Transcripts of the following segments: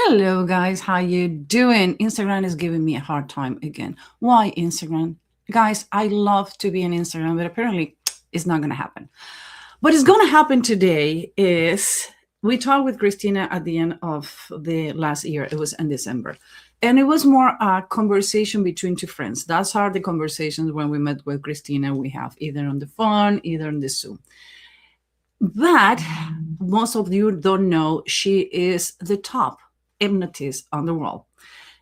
Hello guys, how you doing? Instagram is giving me a hard time again. Why Instagram? Guys, I love to be on Instagram, but apparently it's not going to happen. What is going to happen today is we talked with Krystyna at the end of the last year. It was in December. And it was more a conversation between two friends. That's how the conversations when we met with Krystyna we have, either on the phone, either on the Zoom. But most of you don't know she is the top hypnotist on the world.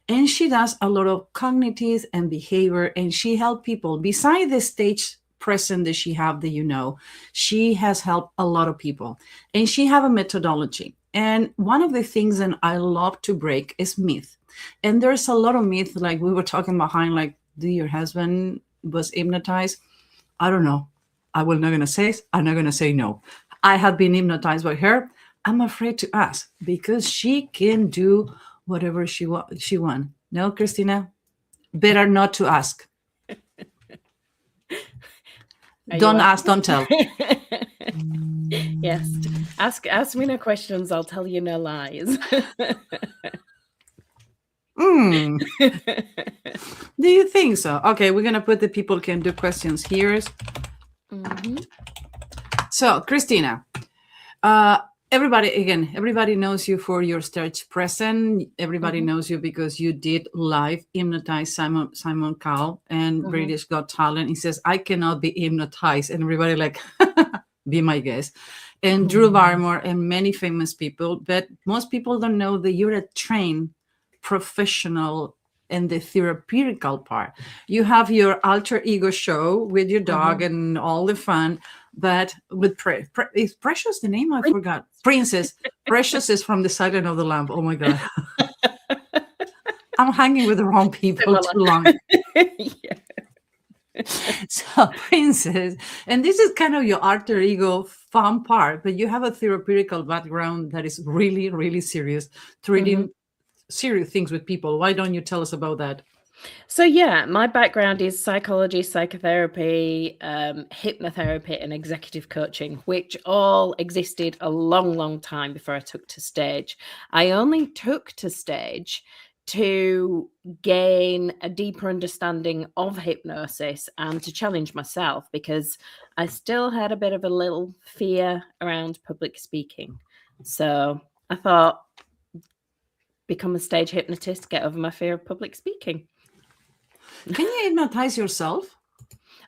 And she does a lot of cognitive and behavior, and she helps people. Beside the stage presence that she have, she has helped a lot of people. And she have a methodology. And one of the things that I love to break is myth. And there's a lot of myth, like we were talking behind, like, do your husband was hypnotized? I don't know. I'm not going to say no. I have been hypnotized by her. I'm afraid to ask because she can do whatever she wants. No, Krystyna? Better not to ask. Don't ask, don't tell. Yes. Ask me no questions. I'll tell you no lies. Do you think so? Okay, we're going to put the people can do questions here. Mm-hmm. So, Krystyna, everybody knows you for your stage presence. Everybody knows you because you did live hypnotize Simon Cowell and British Got Talent. He says, I cannot be hypnotized. And everybody like, be my guest. And Drew Barrymore and many famous people. But most people don't know that you're a trained professional in the therapeutical part. You have your alter ego show with your dog and all the fun. But with is Precious the name? I forgot. Princess. Precious is from the Silence of the Lamb. Oh my God. I'm hanging with the wrong people too long. So Princess, and this is kind of your alter ego fun part, but you have a therapeutical background that is really, really serious, treating serious things with people. Why don't you tell us about that? So yeah, my background is psychology, psychotherapy, hypnotherapy, and executive coaching, which all existed a long, long time before I took to stage. I only took to stage to gain a deeper understanding of hypnosis and to challenge myself because I still had a bit of a little fear around public speaking. So I thought, become a stage hypnotist, get over my fear of public speaking. Can you hypnotize yourself?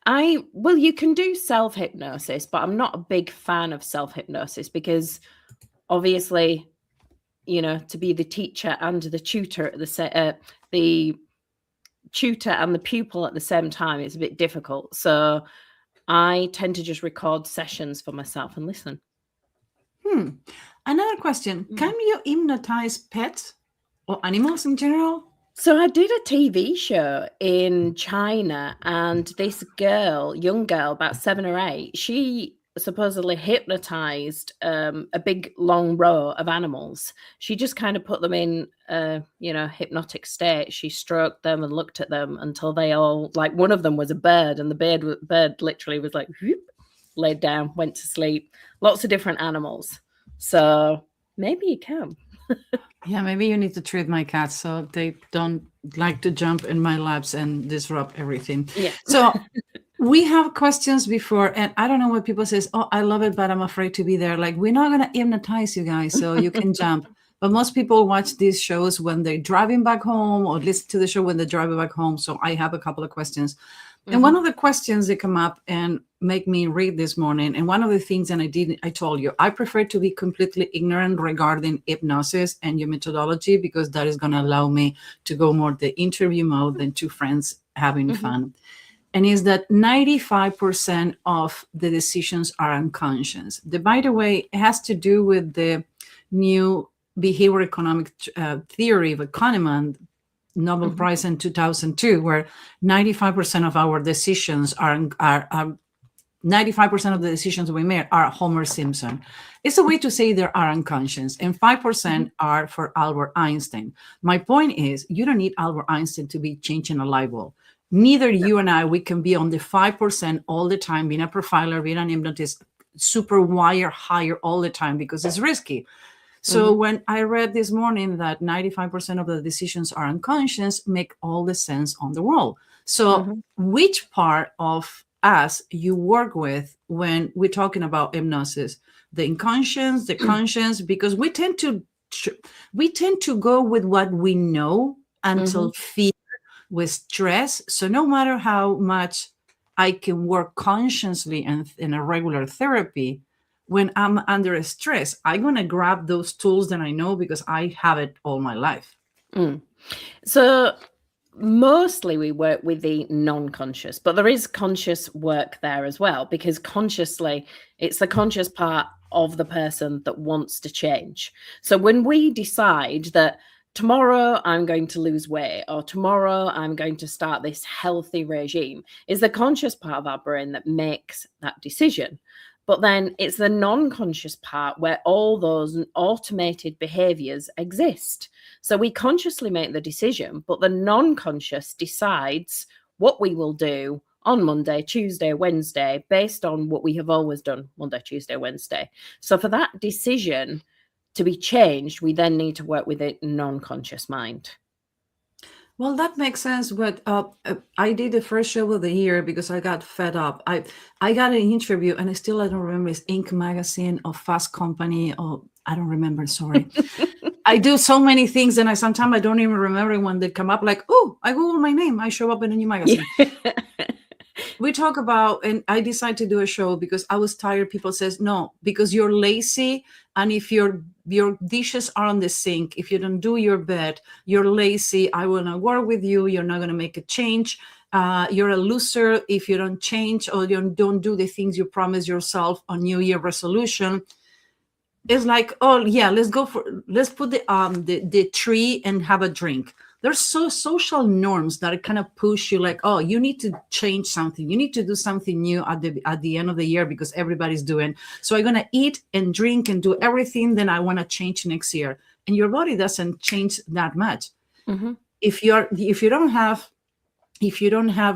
You can do self-hypnosis, but I'm not a big fan of self-hypnosis because obviously, to be the teacher and the tutor at the tutor and the pupil at the same time, it's a bit difficult. So I tend to just record sessions for myself and listen. Another question. Can you hypnotize pets or animals in general? So I did a TV show in China, and this young girl, about 7 or 8, she supposedly hypnotized a big long row of animals. She just kind of put them in hypnotic state. She stroked them and looked at them until they all, like, one of them was a bird, and the bird literally was like, whoop, laid down, went to sleep. Lots of different animals. So maybe you can. Yeah, maybe you need to treat my cats so they don't like to jump in my laps and disrupt everything. Yeah. So we have questions before, and I don't know what people says, oh, I love it, but I'm afraid to be there. Like, we're not going to hypnotize you guys so you can jump. But most people watch these shows when they're driving back home or listen to the show when they're driving back home. So I have a couple of questions. And one of the questions that come up and make me read this morning, and one of the things that I told you, I prefer to be completely ignorant regarding hypnosis and your methodology because that is going to allow me to go more the interview mode than two friends having fun. And is that 95% of the decisions are unconscious. By the way, it has to do with the new behavioral economic theory of Kahneman, Nobel Prize in 2002, where 95% of our decisions are 95% of the decisions we make are Homer Simpson. It's a way to say they are unconscious, and 5% are for Albert Einstein. My point is, you don't need Albert Einstein to be changing a light bulb. Neither you and I, we can be on the 5% all the time, being a profiler, being an hypnotist, super wire higher all the time because it's risky. So when I read this morning that 95% of the decisions are unconscious, make all the sense on the world. So which part of us you work with when we're talking about hypnosis? The inconscious, the conscious, because we tend to go with what we know until fear with stress. So no matter how much I can work consciously and in a regular therapy, when I'm under stress, I'm going to grab those tools that I know because I have it all my life. So mostly we work with the non-conscious, but there is conscious work there as well, because consciously, it's the conscious part of the person that wants to change. So when we decide that tomorrow I'm going to lose weight, or tomorrow I'm going to start this healthy regime, is the conscious part of our brain that makes that decision. But then it's the non-conscious part where all those automated behaviors exist. So we consciously make the decision, but the non-conscious decides what we will do on Monday, Tuesday, Wednesday, based on what we have always done Monday, Tuesday, Wednesday. So for that decision to be changed, we then need to work with a non-conscious mind. Well, that makes sense. But I did the first show of the year because I got fed up. I got an interview, and I don't remember, it's Inc. magazine or Fast Company, or I don't remember. Sorry. I do so many things, and sometimes I don't even remember when they come up. Like, oh, I Google my name, I show up in a new magazine. We talk about, and I decided to do a show because I was tired. People says no, because you're lazy, and if your dishes are on the sink, if you don't do your bed, you're lazy. I will not work with you. You're not going to make a change. You're a loser if you don't change, or you don't do the things you promise yourself on New Year resolution. It's like, oh yeah, let's put the tree and have a drink. There's social norms that kind of push you, like, oh, you need to change something. You need to do something new at the end of the year because everybody's doing. So I'm gonna eat and drink and do everything. Then I want to change next year, and your body doesn't change that much. If you don't have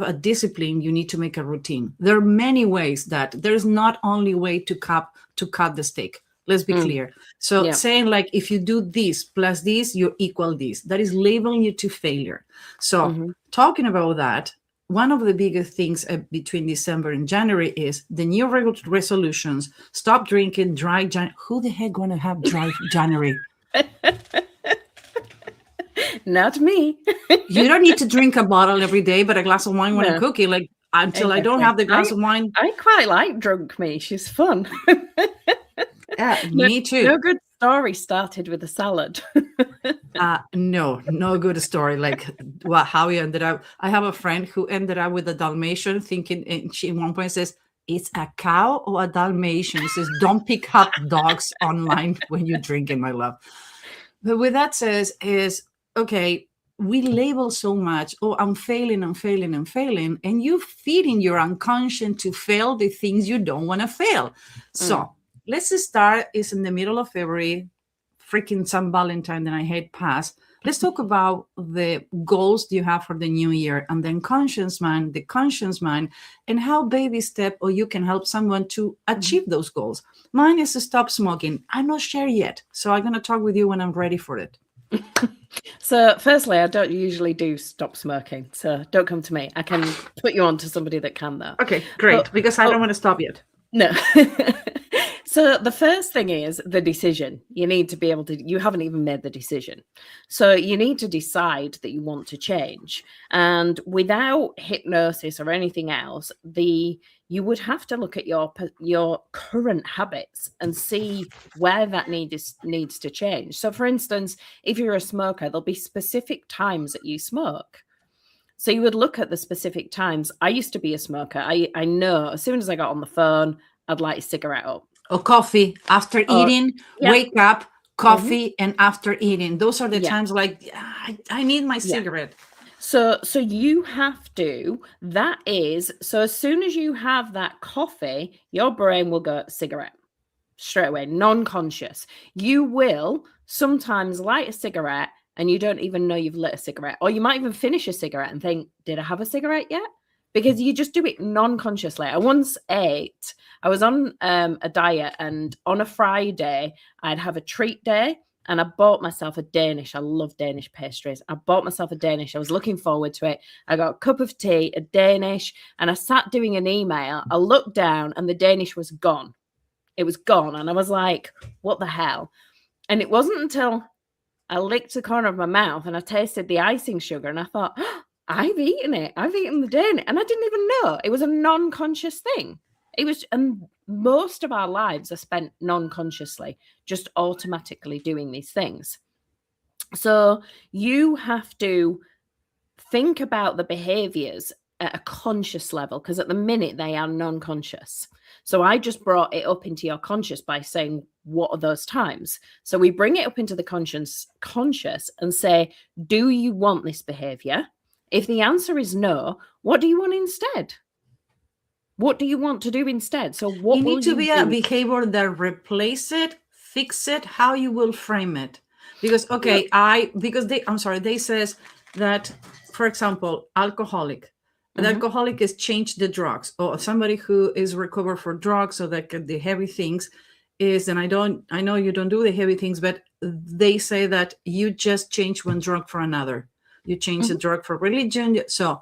a discipline, you need to make a routine. There are many ways that there's not only way to cut the steak. Let's be clear. So saying like, if you do this plus this, you equal this, that is labeling you to failure. So talking about that, one of the biggest things between December and January is the new resolutions. Stop drinking dry January. Who the heck going to have dry January? Not me. You don't need to drink a bottle every day, but a glass of wine when I'm cooking. Like, until I don't have the glass of wine. I quite like drunk me. She's fun. Yeah, me too. No good story started with a salad. No good story. Like, how he ended up. I have a friend who ended up with a Dalmatian, thinking, and she at one point says, "It's a cow or a Dalmatian." She says, "Don't pick up dogs online when you drink, my love." But with that says is, okay, we label so much. Oh, I'm failing, and you feed in your unconscious to fail the things you don't want to fail. So let's start. It's in the middle of February, freaking San Valentine, then I hate past. Let's talk about the goals you have for the new year, and then the conscious mind, and how baby step or you can help someone to achieve those goals. Mine is to stop smoking. I'm not sure yet, so I'm going to talk with you when I'm ready for it. So firstly, I don't usually do stop smoking, so don't come to me. I can put you on to somebody that can, though. Okay, great, because I don't want to stop yet. No. So the first thing is the decision. You need to be able to, you haven't even made the decision. So you need to decide that you want to change. And without hypnosis or anything else, you would have to look at your current habits and see where that needs to change. So for instance, if you're a smoker, there'll be specific times that you smoke. So you would look at the specific times. I used to be a smoker. I know as soon as I got on the phone, I'd light a cigarette up. Or coffee after eating, wake up, coffee, and after eating. Those are the times like, I need my cigarette. So you have to, so as soon as you have that coffee, your brain will go cigarette straight away, non-conscious. You will sometimes light a cigarette and you don't even know you've lit a cigarette, or you might even finish a cigarette and think, did I have a cigarette yet? because you just do it non-consciously. I once ate, I was on a diet, and on a Friday, I'd have a treat day, and I bought myself a Danish. I love Danish pastries. I bought myself a Danish. I was looking forward to it. I got a cup of tea, a Danish, and I sat doing an email. I looked down and the Danish was gone. It was gone. And I was like, what the hell? And it wasn't until I licked the corner of my mouth and I tasted the icing sugar and I thought, oh, I've eaten it. I've eaten the Danish. And I didn't even know. It was a non-conscious thing. It was, and most of our lives are spent non-consciously, just automatically doing these things. So you have to think about the behaviors at a conscious level, because at the minute they are non-conscious. So I just brought it up into your conscious by saying, what are those times? So we bring it up into the conscious and say, do you want this behavior? If the answer is no, what do you want instead? What do you want to do instead? So what you will need to you be do? a behavior that replace it, fix it, how you will frame it. Because they says that, for example, alcoholic. The alcoholic is change the drugs, or somebody who is recovered for drugs, so that the heavy things is, and I know you don't do the heavy things, but they say that you just change one drug for another. You change the drug for religion. So,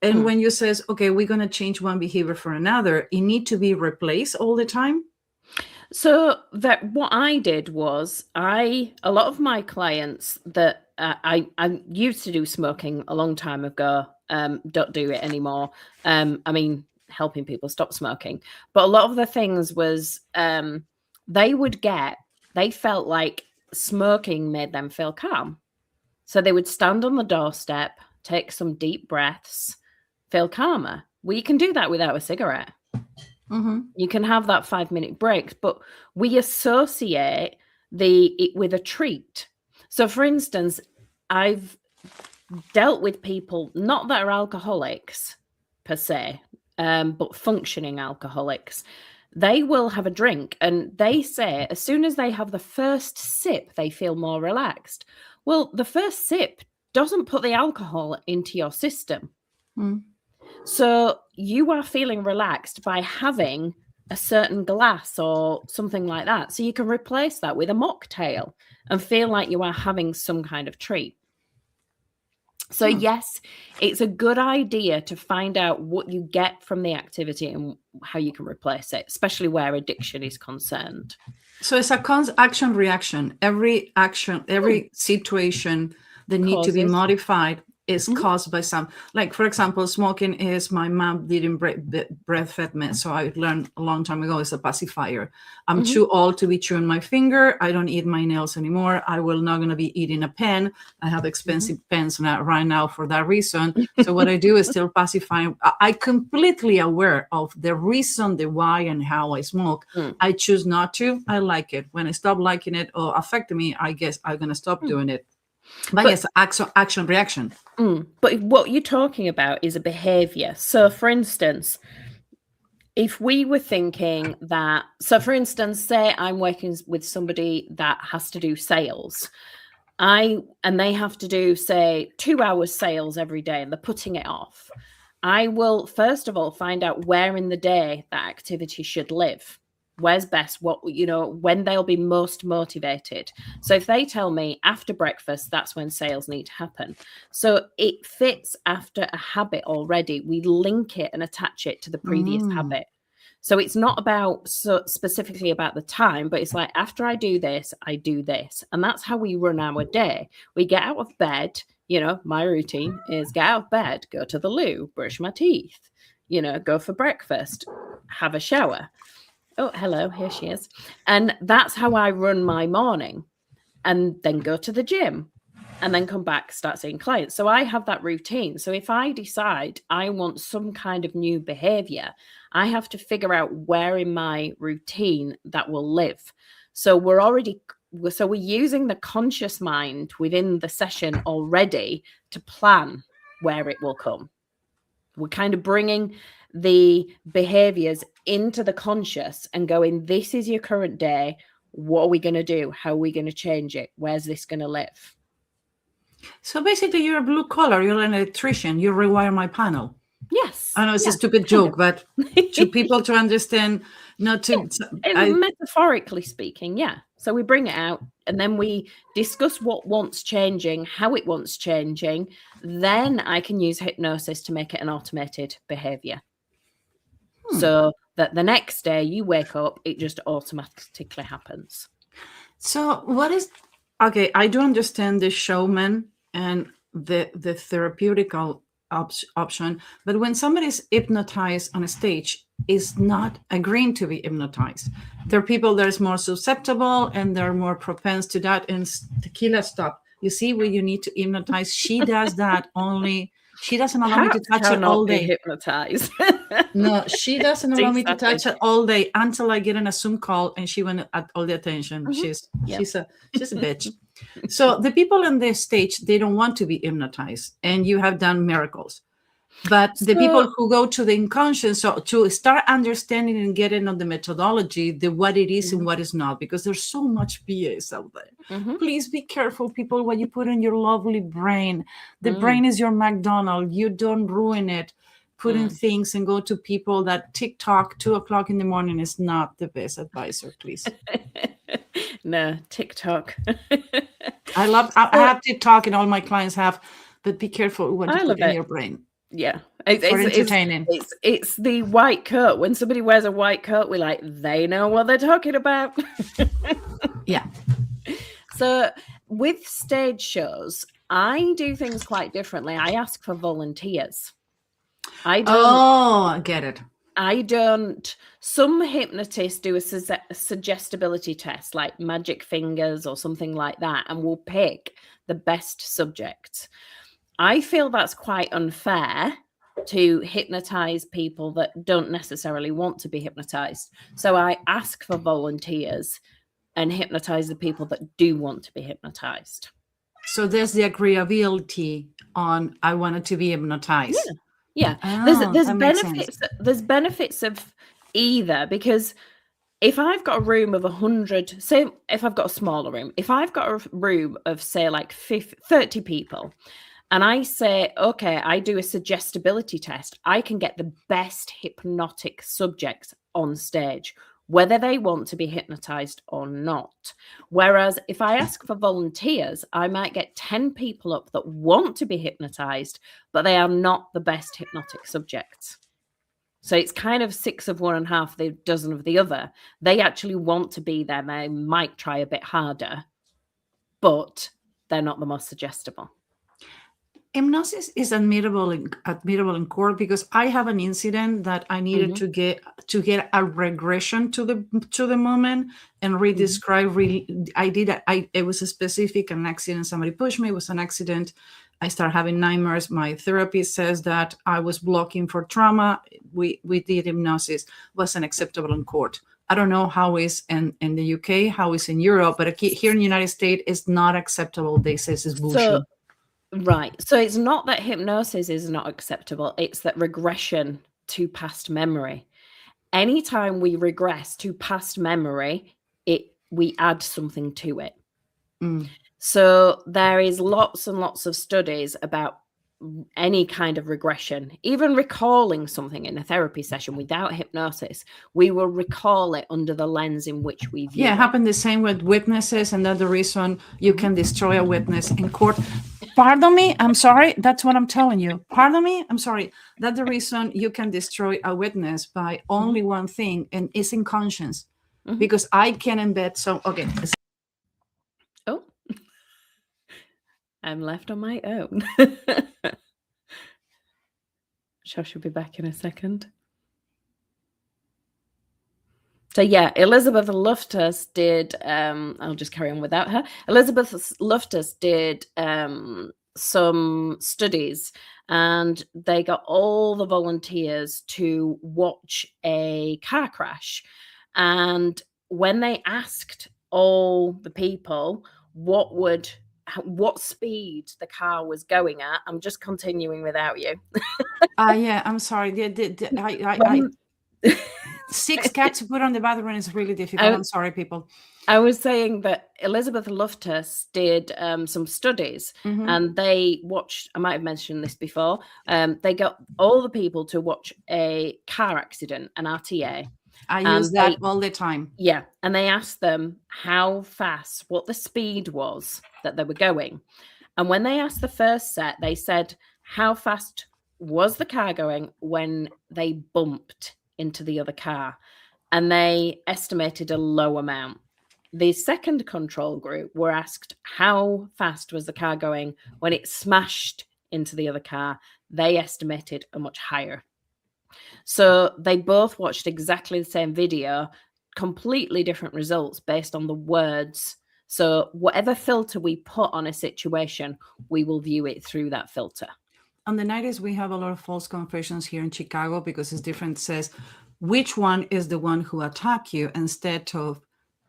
and when you says, okay, we're going to change one behavior for another, it need to be replaced all the time. So that what I did was a lot of my clients that I used to do smoking a long time ago, don't do it anymore. I mean, helping people stop smoking. But a lot of the things was they felt like smoking made them feel calm. So they would stand on the doorstep, take some deep breaths, feel calmer. Well, you can do that without a cigarette. You can have that 5-minute break, but we associate it with a treat. So for instance, I've dealt with people, not that are alcoholics per se, but functioning alcoholics. They will have a drink and they say as soon as they have the first sip, they feel more relaxed. Well, the first sip doesn't put the alcohol into your system. So you are feeling relaxed by having a certain glass or something like that. So you can replace that with a mocktail and feel like you are having some kind of treat. So yes, it's a good idea to find out what you get from the activity and how you can replace it, especially where addiction is concerned. So it's a action reaction. Every action, every situation that need to be modified is caused by some, like for example, smoking is, my mom didn't breastfed me, so I learned a long time ago, it's a pacifier. I'm too old to be chewing my finger. I don't eat my nails anymore. I will not going to be eating a pen. I have expensive pens right now for that reason. So what I do is still pacifying. I completely aware of the reason, the why and how I smoke. I choose not to. I like it. When I stop liking it or affecting me, I guess I'm going to stop doing it. But yes, action, reaction. But what you're talking about is a behavior. So for instance, if we were thinking that, so for instance, say I'm working with somebody that has to do sales, and they have to do, say, 2 hours sales every day, and they're putting it off. I will first of all find out where in the day that activity should live. Where's best, when they'll be most motivated. So if they tell me after breakfast, that's when sales need to happen. So it fits after a habit already. We link it and attach it to the previous habit. So it's not about specifically about the time, but it's like, after I do this, I do this. And that's how we run our day. We get out of bed. My routine is get out of bed, go to the loo, brush my teeth, go for breakfast, have a shower. Oh, hello, here she is. And that's how I run my morning, and then go to the gym and then come back, start seeing clients. So I have that routine. So if I decide I want some kind of new behavior, I have to figure out where in my routine that will live. So we're using the conscious mind within the session already to plan where it will come. We're kind of bringing the behaviors into the conscious and going, this is your current day. What are we going to do? How are we going to change it? Where's this going to live? So basically, you're a blue collar, you're an electrician, you rewire my panel. Yes. I know it's a Yeah, stupid kind joke, but to people to understand, not to. metaphorically speaking, yeah. So we bring it out and then we discuss what wants changing, how it wants changing. Then I can use hypnosis to make it an automated behavior. So that the next day you wake up, it just automatically happens. So what is okay? I do understand the showman and the therapeutical option, but when somebody's hypnotized on a stage, is not agreeing to be hypnotized. There are people that is more susceptible and they're more propense to that. And tequila, stop. You see where you need to hypnotize. She does that only. She doesn't allow me to Cats touch it all cannot be day. hypnotized. No, she doesn't allow me to touch Disadvantage. it all day until I get in a Zoom call and she went at all the attention. She's a bitch. So the people on the stage, they don't want to be hypnotized, and you have done miracles. But the people who go to the unconscious, so to start understanding and getting on the methodology, the what it is and what is not, because there's so much BS out there. Please be careful, people, what you put in your lovely brain. The brain is your McDonald's. You don't ruin it. Putting things and go to people that TikTok 2:00 in the morning is not the best advisor, please. No, TikTok. I have TikTok and all my clients have, but be careful what you put in your brain. Yeah. For entertaining. It's the white coat. When somebody wears a white coat, we're like, they know what they're talking about. Yeah. So with stage shows, I do things quite differently. I ask for volunteers. I get it. I don't. Some hypnotists do a suggestibility test, like magic fingers or something like that, and will pick the best subjects. I feel that's quite unfair to hypnotize people that don't necessarily want to be hypnotized. So I ask for volunteers and hypnotize the people that do want to be hypnotized. So there's the agreeability on I wanted to be hypnotized. Yeah. There's benefits of either, because if I've got a room of 100, say if I've got a smaller room, if I've got a room of say like 30 people, and I say, okay, I do a suggestibility test, I can get the best hypnotic subjects on stage, whether they want to be hypnotized or not. Whereas if I ask for volunteers, I might get 10 people up that want to be hypnotized, but they are not the best hypnotic subjects. So it's kind of 6 of one and half the dozen of the other. They actually want to be there. They might try a bit harder, but they're not the most suggestible. Hypnosis is admittable in court, because I have an incident that I needed to get a regression to the moment and re-describe. It was a specific an accident. Somebody pushed me. It was an accident. I started having nightmares. My therapist says that I was blocking for trauma. We did hypnosis. Wasn't acceptable in court. I don't know how it's in the UK, how it's in Europe, but here in the United States, it's not acceptable. They say it's bullshit. Right. So it's not that hypnosis is not acceptable. It's that regression to past memory. Anytime we regress to past memory, we add something to it. So there is lots and lots of studies about any kind of regression, even recalling something in a therapy session without hypnosis. We will recall it under the lens in which we view it. It happened the same with witnesses, and that's the reason you can destroy a witness in court. Pardon me, I'm sorry. That's what I'm telling you. Pardon me, I'm sorry. That's the reason you can destroy a witness by only one thing, and it's in conscience. Because I can embed okay. Oh, I'm left on my own. She'll be back in a second. So yeah, Elizabeth Loftus did, I'll just carry on without her. Elizabeth Loftus did some studies, and they got all the volunteers to watch a car crash. And when they asked all the people what speed the car was going at, I'm just continuing without you. Yeah, I'm sorry. 6 cats to put on the bathroom is really difficult. I'm sorry, people. I was saying that Elizabeth Loftus did some studies, and they watched, I might have mentioned this before, they got all the people to watch a car accident, an RTA. I use that all the time. Yeah. And they asked them how fast, what the speed was that they were going. And when they asked the first set, they said, how fast was the car going when they bumped into the other car? And they estimated a low amount. The second control group were asked how fast was the car going when it smashed into the other car. They estimated a much higher. So they both watched exactly the same video, completely different results based on the words. So whatever filter we put on a situation, we will view it through that filter. On the 90s, we have a lot of false confessions here in Chicago because it's different. It says, which one is the one who attacked you instead of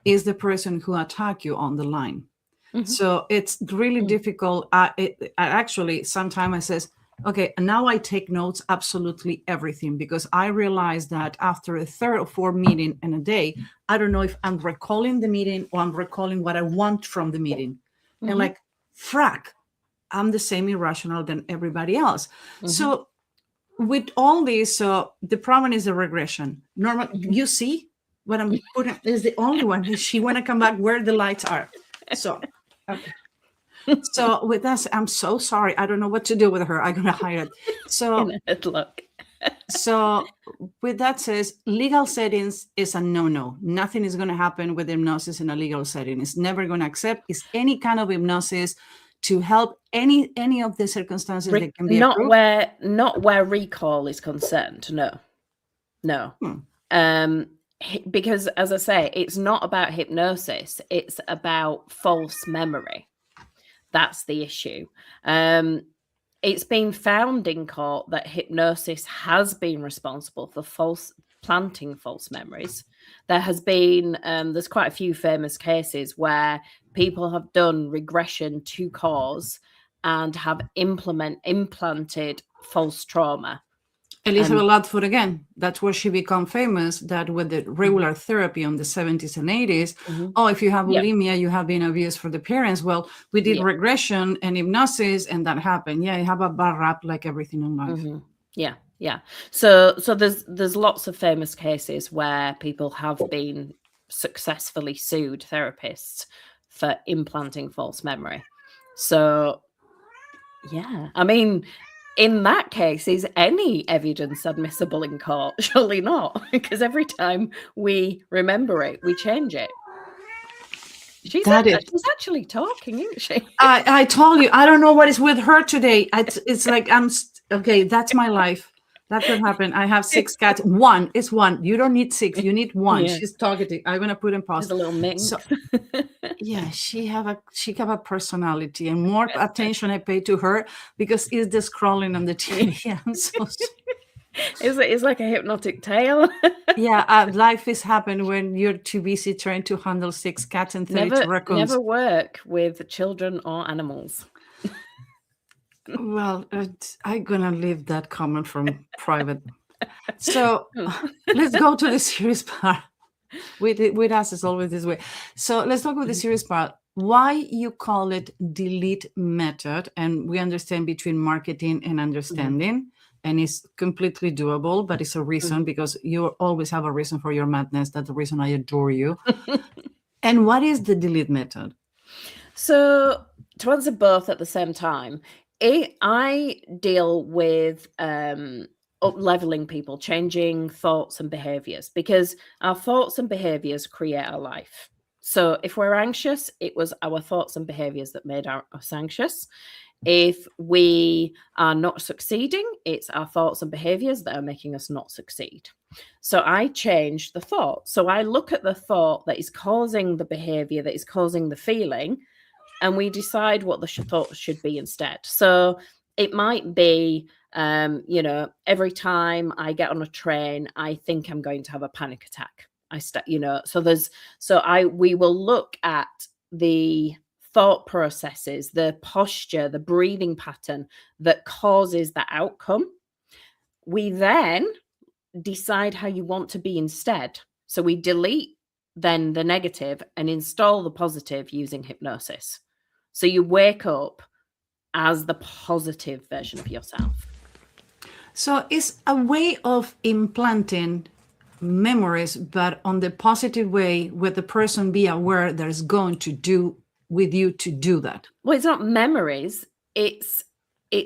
is the person who attacked you on the line. So it's really difficult. Actually, sometimes I says, okay, now I take notes, absolutely everything, because I realize that after a 3rd or 4th meeting in a day, I don't know if I'm recalling the meeting or I'm recalling what I want from the meeting. And like, frack, I'm the same irrational than everybody else. So with all this, the problem is the regression. Normal, you see what I'm putting is the only one. She want to come back where the lights are. So, okay. So with us, I'm so sorry. I don't know what to do with her. I'm gonna hire it. So look. So with that says, legal settings is a no-no. Nothing is gonna happen with hypnosis in a legal setting. It's never gonna accept. It's any kind of hypnosis to help any of the circumstances that can be approved. Not where recall is concerned. No. Because as I say, it's not about hypnosis. It's about false memory. That's the issue. It's been found in court that hypnosis has been responsible for planting false memories. There has been, there's quite a few famous cases where people have done regression to cause and have implanted false trauma. Elizabeth Ludford again, that's where she became famous, that with the regular therapy on the 70s and 80s, if you have bulimia, you have been abused for the parents. Well, we did regression and hypnosis and that happened. Yeah, you have a bad rap like everything in life. Yeah. So there's lots of famous cases where people have been successfully sued therapists for implanting false memory. So, yeah, I mean, in that case, is any evidence admissible in court? Surely not, because every time we remember it, we change it. She's actually talking, isn't she? I told you, I don't know what is with her today. It's like, okay, that's my life. That could happen. I have 6 cats. One is one. You don't need 6. You need 1. Yeah. She's talkative. I'm gonna put in pause. She's a little mix. So, yeah, she have a personality, and more attention I pay to her because it's the scrolling on the TV. I'm so it's like a hypnotic tale. Yeah, life is happened when you're too busy trying to handle 6 cats and 32 raccoons. Never work with children or animals. Well, I'm gonna leave that comment from private. So let's go to the serious part. With us, it's always this way. So let's talk about the serious part. Why you call it delete method? And we understand between marketing and understanding, and it's completely doable, but it's a reason because you always have a reason for your madness. That's the reason I adore you. And what is the delete method? So to answer both at the same time, I deal with up-leveling people, changing thoughts and behaviors, because our thoughts and behaviors create our life. So if we're anxious, it was our thoughts and behaviors that made us anxious. If we are not succeeding, it's our thoughts and behaviors that are making us not succeed. So I change the thought. So I look at the thought that is causing the behavior, that is causing the feeling, and we decide what the thought should be instead. So it might be, every time I get on a train, I think I'm going to have a panic attack. We will look at the thought processes, the posture, the breathing pattern that causes that outcome. We then decide how you want to be instead. So we delete then the negative and install the positive using hypnosis. So you wake up as the positive version of yourself. So it's a way of implanting memories, but on the positive way, with the person be aware that is going to do with you to do that. Well, it's not memories. It's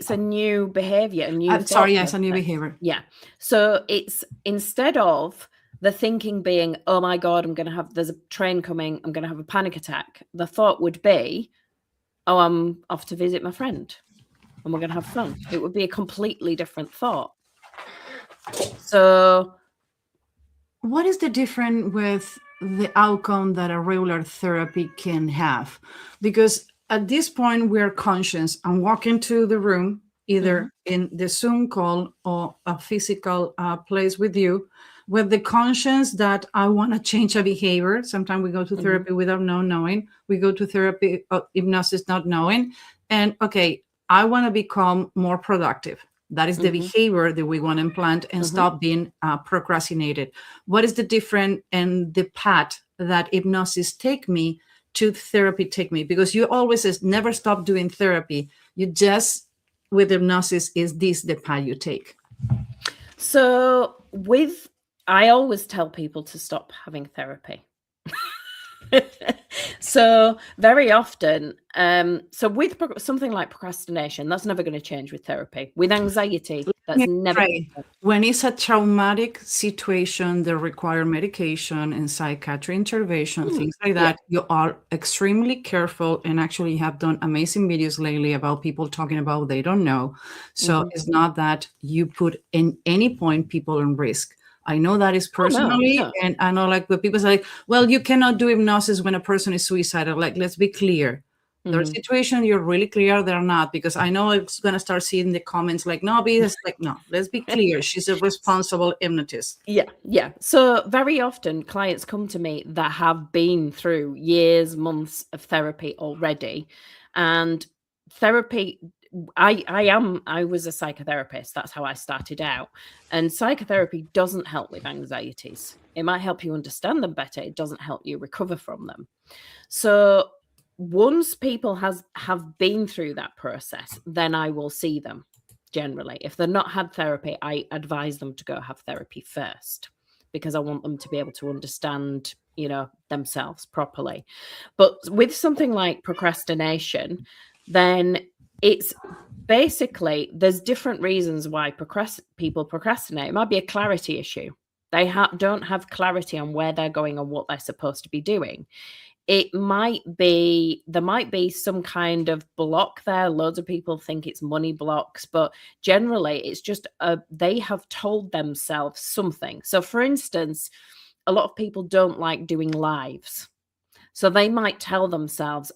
a new behavior, a new sorry, yes, a new behavior. Yeah. So it's instead of the thinking being, oh my God, there's a train coming, I'm going to have a panic attack. The thought would be, oh, I'm off to visit my friend and we're going to have fun. It would be a completely different thought. So what is the difference with the outcome that a regular therapy can have? Because at this point, we're conscious and walk into the room, either in the Zoom call or a physical place with you, with the conscience that I want to change a behavior. Sometimes we go to therapy without knowing. We go to therapy, hypnosis, not knowing. And okay, I want to become more productive. That is the behavior that we want to implant and stop being procrastinated. What is the difference and the path that hypnosis take me to therapy take me? Because you always says never stop doing therapy. You just, with hypnosis, is this the path you take? So I always tell people to stop having therapy. So very often, so with something like procrastination, that's never going to change with therapy. With anxiety, that's never. When it's a traumatic situation that require medication and psychiatric intervention, things like that, you are extremely careful and actually have done amazing videos lately about people talking about they don't know. So it's not that you put in any point people in risk. I know that is personally, and I know like when people say, like, well, you cannot do hypnosis when a person is suicidal. Like, let's be clear. There are situations you're really clear they're not, because I know it's going to start seeing the comments like, no, because like, no, let's be clear. She's a responsible hypnotist. Yeah. So very often clients come to me that have been through years, months of therapy already. And therapy, I was a psychotherapist. That's how I started out. And psychotherapy doesn't help with anxieties. It might help you understand them better. It doesn't help you recover from them. So once people have been through that process, then I will see them generally. If they've not had therapy, I advise them to go have therapy first, because I want them to be able to understand, themselves properly. But with something like procrastination, then it's basically, there's different reasons why people procrastinate. It might be a clarity issue. They don't have clarity on where they're going and what they're supposed to be doing. There might be some kind of block there. Loads of people think it's money blocks, but generally it's just they have told themselves something. So for instance, a lot of people don't like doing lives. So they might tell themselves,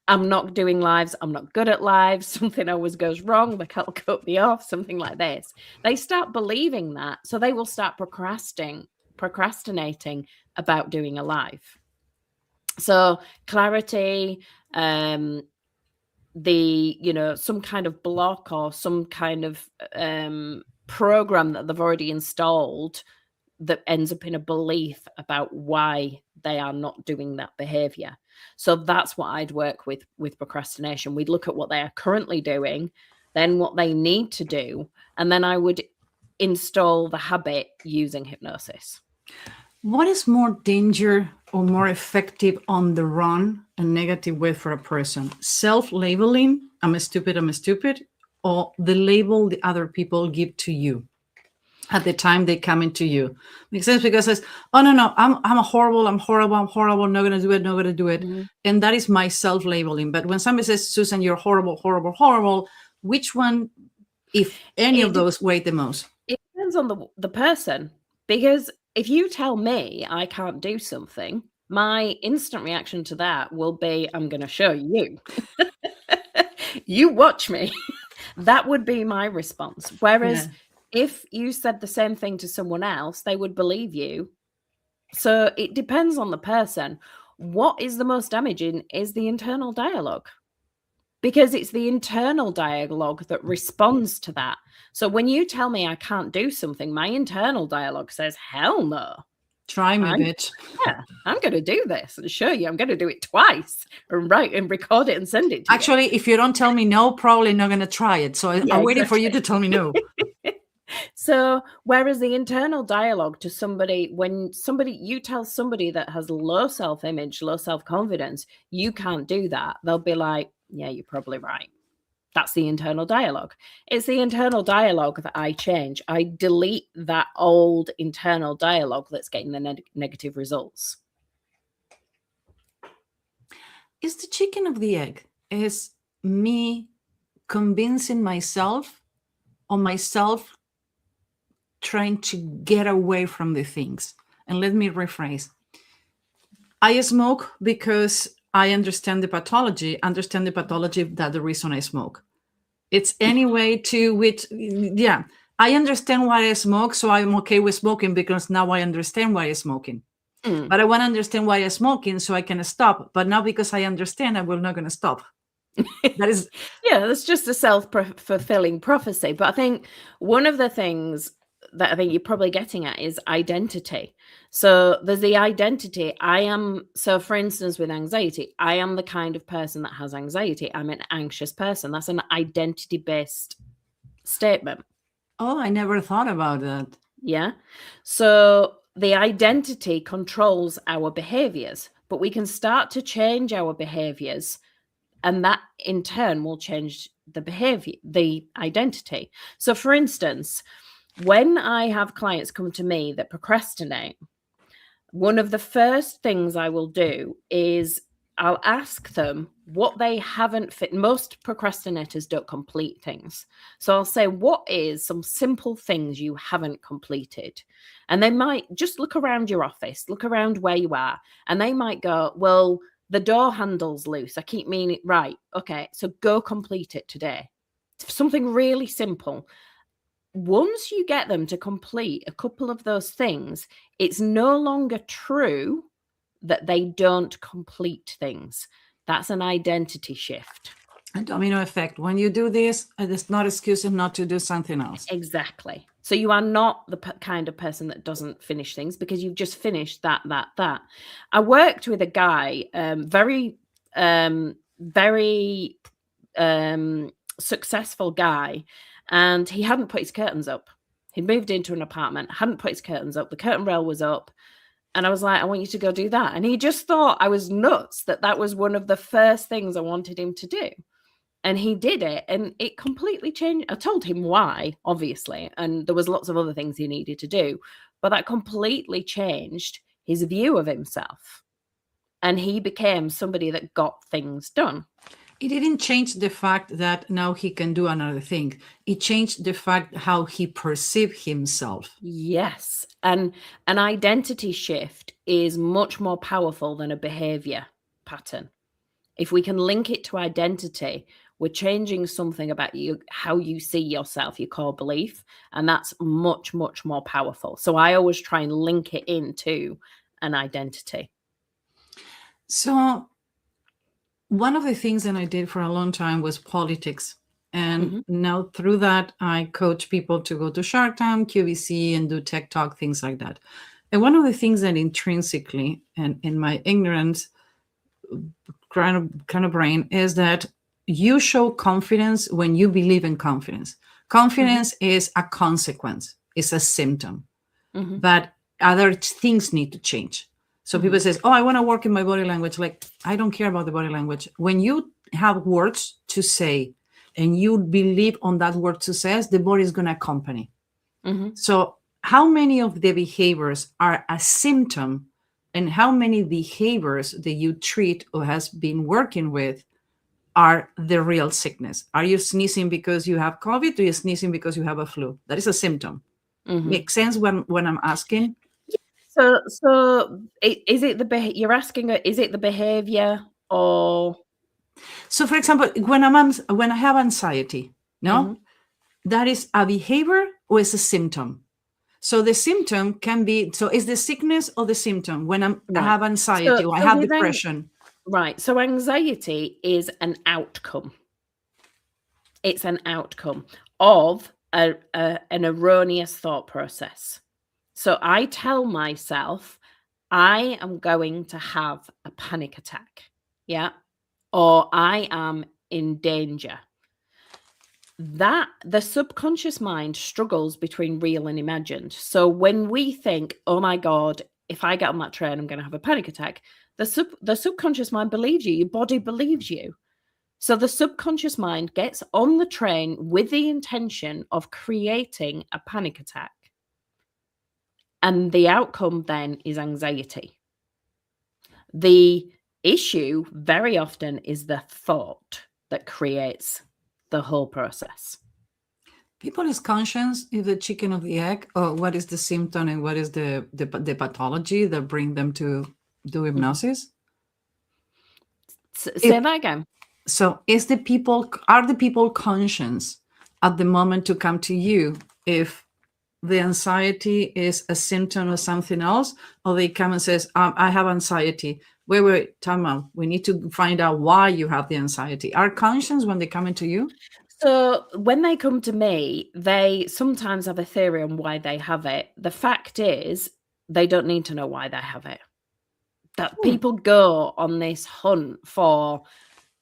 I'm not doing lives. I'm not good at lives. Something always goes wrong. They can't cut me off, something like this. They start believing that. So they will start procrastinating about doing a live. So clarity, some kind of block or some kind of program that they've already installed that ends up in a belief about why they are not doing that behavior. So that's what I'd work with procrastination. We'd look at what they are currently doing, then what they need to do, and then I would install the habit using hypnosis. What is more danger or more effective on the run, a negative way for a person? Self-labeling, I'm stupid, or the label the other people give to you at the time they come into you? Makes sense? Because it's, oh no, I'm horrible, I'm not gonna do it. And that is my self-labeling. But when somebody says, Susan, you're horrible, which one, if any of those, weigh the most? It depends on the person. Because if you tell me I can't do something, my instant reaction to that will be, I'm going to show you. You watch me. That would be my response. Whereas if you said the same thing to someone else, they would believe you. So it depends on the person. What is the most damaging is the internal dialogue. because it's the internal dialogue that responds to that. So when you tell me I can't do something, my internal dialogue says, hell no. Try me, bitch. Yeah, I'm going to do this and show you. I'm going to do it twice and write and record it and send it to Actually, if you don't tell me no, probably not going to try it. So I'm waiting for you to tell me no. So whereas the internal dialogue to somebody, when you tell somebody that has low self-image, low self-confidence, you can't do that, they'll be like, yeah, you're probably right. That's the internal dialogue. It's the internal dialogue that I change. I delete that old internal dialogue that's getting the negative results. Is the chicken of the egg? Is me convincing myself or myself trying to get away from the things? And let me rephrase. I smoke because I understand the pathology that the reason I smoke. It's any way to which, yeah, I understand why I smoke, so I'm okay with smoking because now I understand why I'm smoking. But I want to understand why I'm smoking so I can stop. But now because I understand, I will not going to stop. That is, yeah, that's just a self-fulfilling prophecy. But I think one of the things that I think you're probably getting at is identity. So there's the identity. So for instance, with anxiety, I am the kind of person that has anxiety. I'm an anxious person. That's an identity-based statement. Oh, I never thought about that. Yeah. So the identity controls our behaviors, but we can start to change our behaviors, and that in turn will change the behavior, the identity. So for instance, when I have clients come to me that procrastinate, one of the first things I will do is I'll ask them what they haven't fit. Most procrastinators don't complete things. So I'll say, what is some simple things you haven't completed? And they might just look around your office, look around where you are, and they might go, well, the door handle's loose. I keep meaning, right, okay, so go complete it today. Something really simple. Once you get them to complete a couple of those things, it's no longer true that they don't complete things. That's an identity shift. A domino effect. When you do this, it's not excuse not to do something else. Exactly. So you are not the kind of person that doesn't finish things because you've just finished that. I worked with a guy, very successful guy, and he hadn't put his curtains up. He'd moved into an apartment, hadn't put his curtains up. The curtain rail was up. And I was like, I want you to go do that. And he just thought I was nuts that was one of the first things I wanted him to do. And he did it, and it completely changed. I told him why, obviously, and there was lots of other things he needed to do, but that completely changed his view of himself. And he became somebody that got things done. It didn't change the fact that now he can do another thing. It changed the fact how he perceived himself. Yes. And an identity shift is much more powerful than a behavior pattern. If we can link it to identity, we're changing something about you, how you see yourself, your core belief, and that's much, much more powerful. So I always try and link it into an identity. So one of the things that I did for a long time was politics. And now through that, I coach people to go to Shark Tank, QVC, and do tech talk, things like that. And one of the things that intrinsically, and in my ignorance kind of brain, is that you show confidence when you believe in confidence. Confidence is a consequence, it's a symptom, but other things need to change. So people say, oh, I want to work in my body language. Like, I don't care about the body language. When you have words to say and you believe on that word to say, the body is going to accompany. So how many of the behaviors are a symptom, and how many behaviors that you treat or has been working with are the real sickness? Are you sneezing because you have COVID, or you sneezing because you have a flu? That is a symptom. Makes sense when I'm asking? So is it you're asking, is it the behavior or? So for example, when I have anxiety, that is a behavior or is a symptom? So the symptom can be, so is the sickness or the symptom when I have anxiety or I have depression? Right. So anxiety is an outcome. It's an outcome of an erroneous thought process. So I tell myself, I am going to have a panic attack. Yeah. Or I am in danger. That the subconscious mind struggles between real and imagined. So when we think, oh my God, if I get on that train, I'm going to have a panic attack, the subconscious mind believes you, your body believes you. So the subconscious mind gets on the train with the intention of creating a panic attack. And the outcome then is anxiety. The issue very often is the thought that creates the whole process. People is conscious if the chicken or the egg, or what is the symptom and what is the pathology that bring them to do hypnosis? Say that again. So are the people conscious at the moment to come to you if the anxiety is a symptom of something else, or they come and says, I have anxiety. Wait, time out. We need to find out why you have the anxiety. Are conscious when they come into you? So when they come to me, they sometimes have a theory on why they have it. The fact is, they don't need to know why they have it. That people go on this hunt for,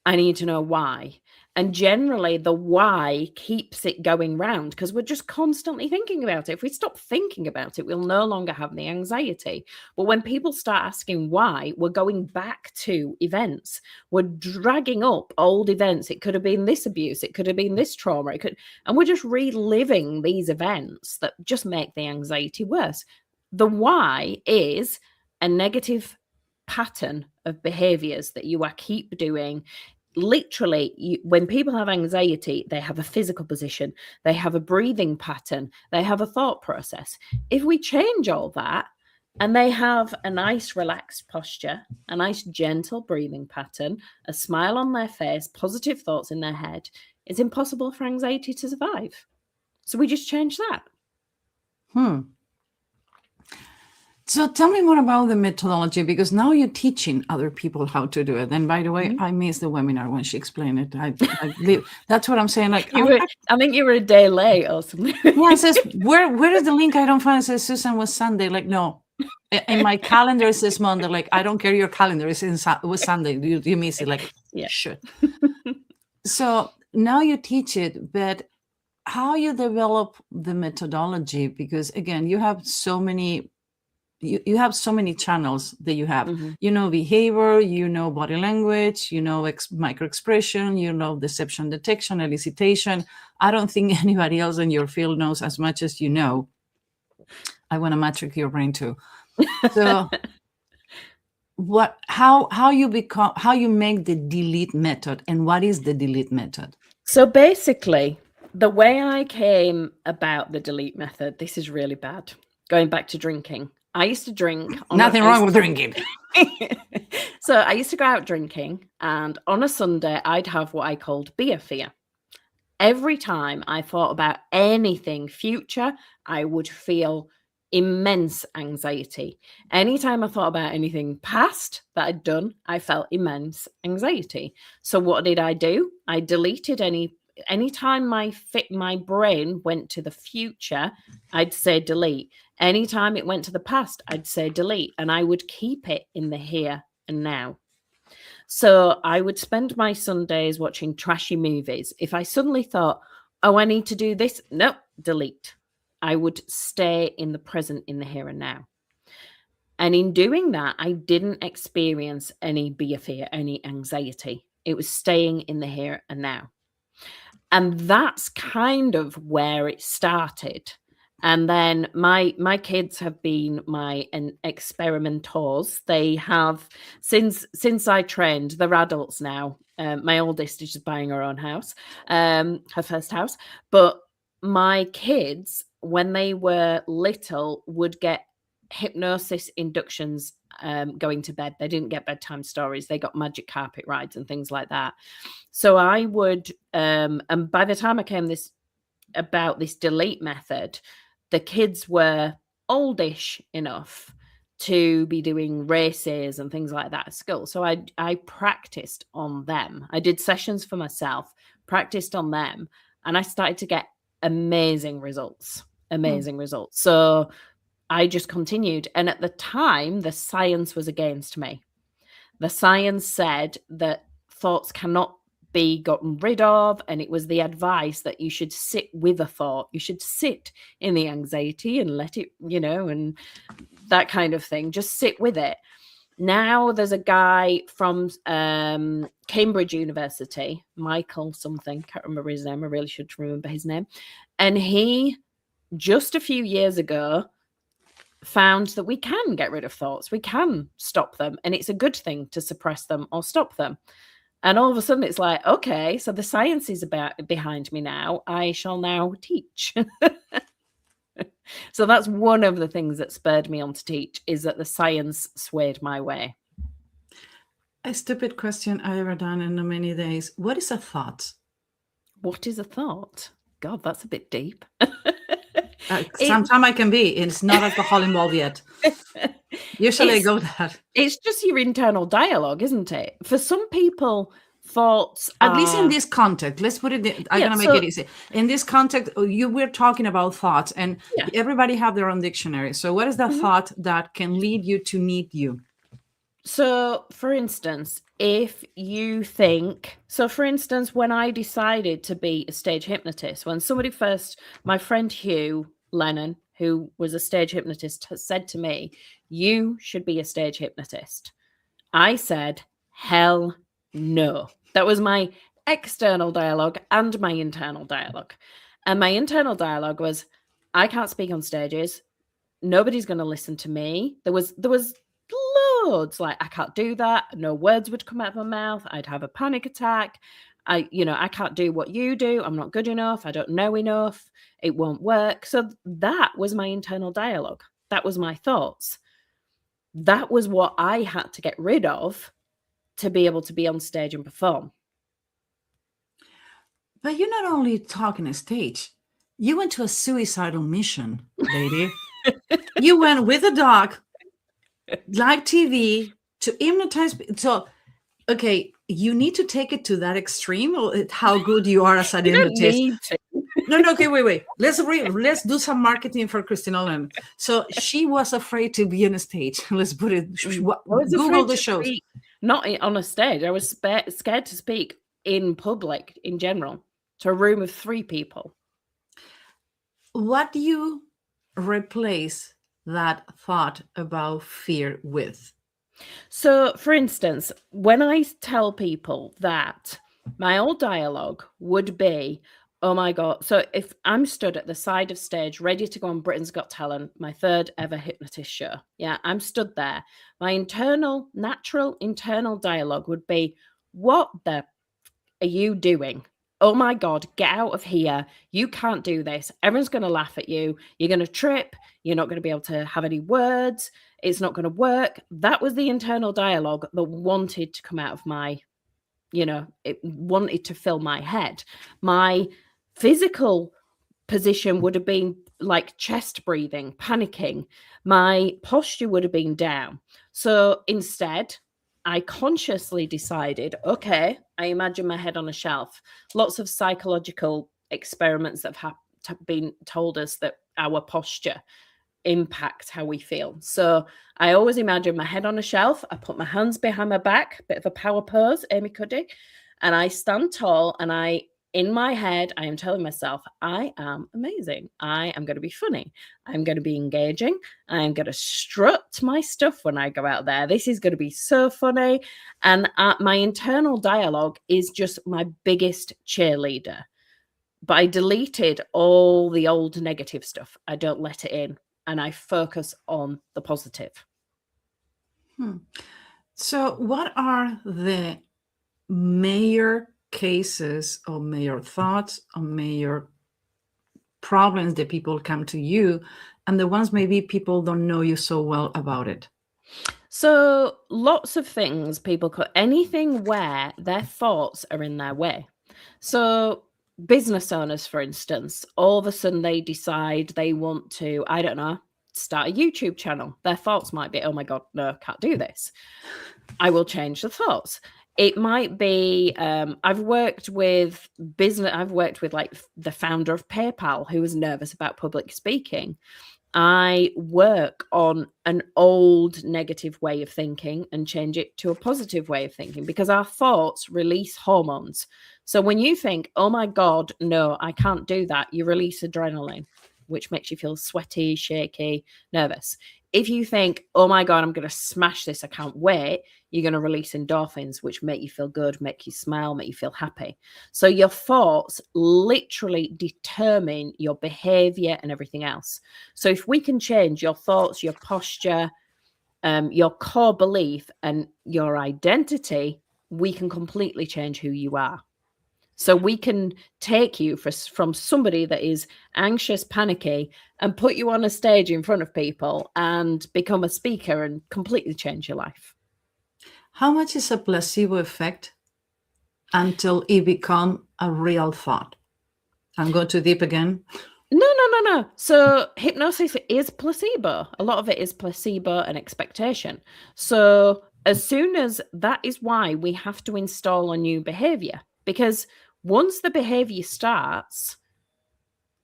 I need to know why. And generally the why keeps it going round because we're just constantly thinking about it. If we stop thinking about it, we'll no longer have the anxiety. But when people start asking why, we're going back to events. We're dragging up old events. It could have been this abuse. It could have been this trauma. And we're just reliving these events that just make the anxiety worse. The why is a negative pattern of behaviors that you are keep doing. Literally, when people have anxiety, they have a physical position, they have a breathing pattern, they have a thought process. If we change all that and they have a nice relaxed posture, a nice gentle breathing pattern, a smile on their face, positive thoughts in their head, it's impossible for anxiety to survive. So we just change that. So tell me more about the methodology, because now you're teaching other people how to do it. And by the way, I missed the webinar when she explained it. That's what I'm saying. Like, I think you were a day late or something. Yeah, it says, where is the link? I don't find it. Says Susan was Sunday. Like, no. In my calendar it says Monday. Like, I don't care your calendar. It was Sunday. You miss it. Like, yeah, sure. So now you teach it, but how you develop the methodology? Because again, you have so many. You have so many channels that you have. You know behavior, you know body language, you know micro expression, you know deception detection, elicitation. I don't think anybody else in your field knows as much as you know. I want to matrix your brain too. So how you make the delete method, and what is the delete method? So basically, the way I came about the delete method, this is really bad. Going back to drinking. I used to drink. Nothing wrong with drinking. So I used to go out drinking, and on a Sunday, I'd have what I called beer fear. Every time I thought about anything future, I would feel immense anxiety. Anytime I thought about anything past that I'd done, I felt immense anxiety. So what did I do? I deleted anytime my brain went to the future, I'd say delete. Anytime it went to the past, I'd say delete, and I would keep it in the here and now. So I would spend my Sundays watching trashy movies. If I suddenly thought, oh, I need to do this, nope, delete. I would stay in the present, in the here and now. And in doing that, I didn't experience any beer fear, any anxiety. It was staying in the here and now. And that's kind of where it started. And then my kids have been my experimentors. They have, since I trained, they're adults now. My oldest is just buying her own house, her first house. But my kids, when they were little, would get hypnosis inductions going to bed. They didn't get bedtime stories. They got magic carpet rides and things like that. So I would, and by the time I came about this delete method, the kids were oldish enough to be doing races and things like that at school. So I practiced on them. I did sessions for myself, practiced on them, and I started to get amazing results. So I just continued. And at the time, the science was against me. The science said that thoughts cannot be gotten rid of, and it was the advice that you should sit with a thought. You should sit in the anxiety and let it, and that kind of thing. Just sit with it. Now there's a guy from Cambridge University, Michael something, can't remember his name. I really should remember his name. And he, just a few years ago, found that we can get rid of thoughts. We can stop them. And it's a good thing to suppress them or stop them. And all of a sudden it's like, okay, so the science is behind me now. I shall now teach. So that's one of the things that spurred me on to teach, is that the science swayed my way. A stupid question I ever done in many days. What is a thought? What is a thought? God, that's a bit deep. Sometimes I can be. It's not alcohol involved yet. Usually I go that. It's just your internal dialogue, isn't it? For some people, thoughts at least in this context, let's put it, I'm going to make it easy. In this context, we're talking about thoughts, and everybody have their own dictionary. So what is the thought that can lead you to need you? So for instance, if you think, for instance, when I decided to be a stage hypnotist, when somebody first, my friend Hugh Lennon, who was a stage hypnotist, said to me, you should be a stage hypnotist. I said, hell no. That was my external dialogue and my internal dialogue. And my internal dialogue was, I can't speak on stages. Nobody's going to listen to me. There was loads, like, I can't do that. No words would come out of my mouth. I'd have a panic attack. I can't do what you do. I'm not good enough. I don't know enough. It won't work. So that was my internal dialogue. That was my thoughts. That was what I had to get rid of to be able to be on stage and perform. But you're not only talking a stage. You went to a suicidal mission, lady. You went with a dog, live TV, to hypnotize. So, okay, you need to take it to that extreme, or how good you are as an hypnotist. No, okay, wait. Let's do some marketing for Krystyna Lennon. So she was afraid to be on a stage. Let's put it. Google the shows. Not on a stage. I was scared to speak in public in general, to a room of 3 people. What do you replace that thought about fear with? So, for instance, when I tell people that my old dialogue would be, oh my God. So if I'm stood at the side of stage, ready to go on Britain's Got Talent, my 3rd ever hypnotist show. Yeah, I'm stood there. My natural internal dialogue would be, what the are you doing? Oh my God, get out of here. You can't do this. Everyone's going to laugh at you. You're going to trip. You're not going to be able to have any words. It's not going to work. That was the internal dialogue that wanted to come out of my, it wanted to fill my head. My physical position would have been like chest breathing, panicking. My posture would have been down. So instead, I consciously decided, okay, I imagine my head on a shelf. Lots of psychological experiments that have been told us that our posture impacts how we feel. So I always imagine my head on a shelf. I put my hands behind my back, bit of a power pose, Amy Cuddy, and I stand tall, and in my head, I am telling myself, I am amazing. I am going to be funny. I'm going to be engaging. I'm going to strut my stuff when I go out there. This is going to be so funny. And my internal dialogue is just my biggest cheerleader. But I deleted all the old negative stuff. I don't let it in. And I focus on the positive. So what are the major cases or major thoughts or major problems that people come to you, and the ones maybe people don't know you so well about it? So lots of things people could, anything where their thoughts are in their way. So business owners, for instance, all of a sudden they decide they want to, I don't know, start a YouTube channel. Their thoughts might be, oh my God, no, can't do this. I will change the thoughts. It might be, I've worked with like the founder of PayPal who was nervous about public speaking. I work on an old negative way of thinking and change it to a positive way of thinking, because our thoughts release hormones. So when you think, oh my God, no, I can't do that, you release adrenaline, which makes you feel sweaty, shaky, nervous. If you think, oh my God, I'm going to smash this, I can't wait, you're going to release endorphins, which make you feel good, make you smile, make you feel happy. So your thoughts literally determine your behavior and everything else. So if we can change your thoughts, your posture, your core belief and your identity, we can completely change who you are. So we can take you from somebody that is anxious, panicky, and put you on a stage in front of people and become a speaker and completely change your life. How much is a placebo effect until it become a real thought? I'm going too deep again. No. So hypnosis is placebo. A lot of it is placebo and expectation. So as soon as that is why we have to install a new behavior, because once the behavior starts,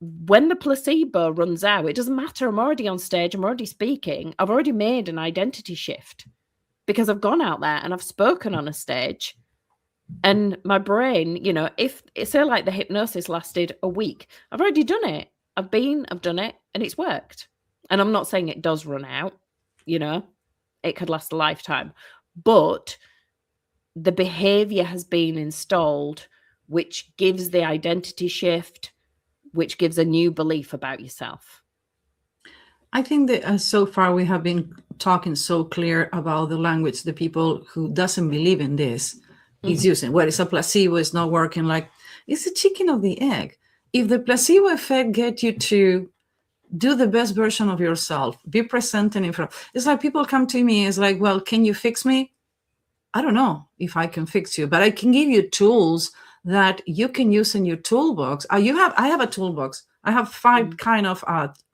when the placebo runs out, it doesn't matter. I'm already on stage. I'm already speaking. I've already made an identity shift because I've gone out there and I've spoken on a stage. And my brain, if say like the hypnosis lasted a week, I've already done it. I've done it, and it's worked. And I'm not saying it does run out, it could last a lifetime. But the behavior has been installed, which gives the identity shift, which gives a new belief about yourself. I think that so far we have been talking so clear about the language the people who doesn't believe in this is using. Well, it's a placebo, it's not working. Like, it's the chicken or the egg. If the placebo effect get you to do the best version of yourself, be present and in front. It's like people come to me, it's like, well, can you fix me? I don't know if I can fix you, but I can give you tools that you can use in your toolbox. I have a toolbox. I have 5 kind of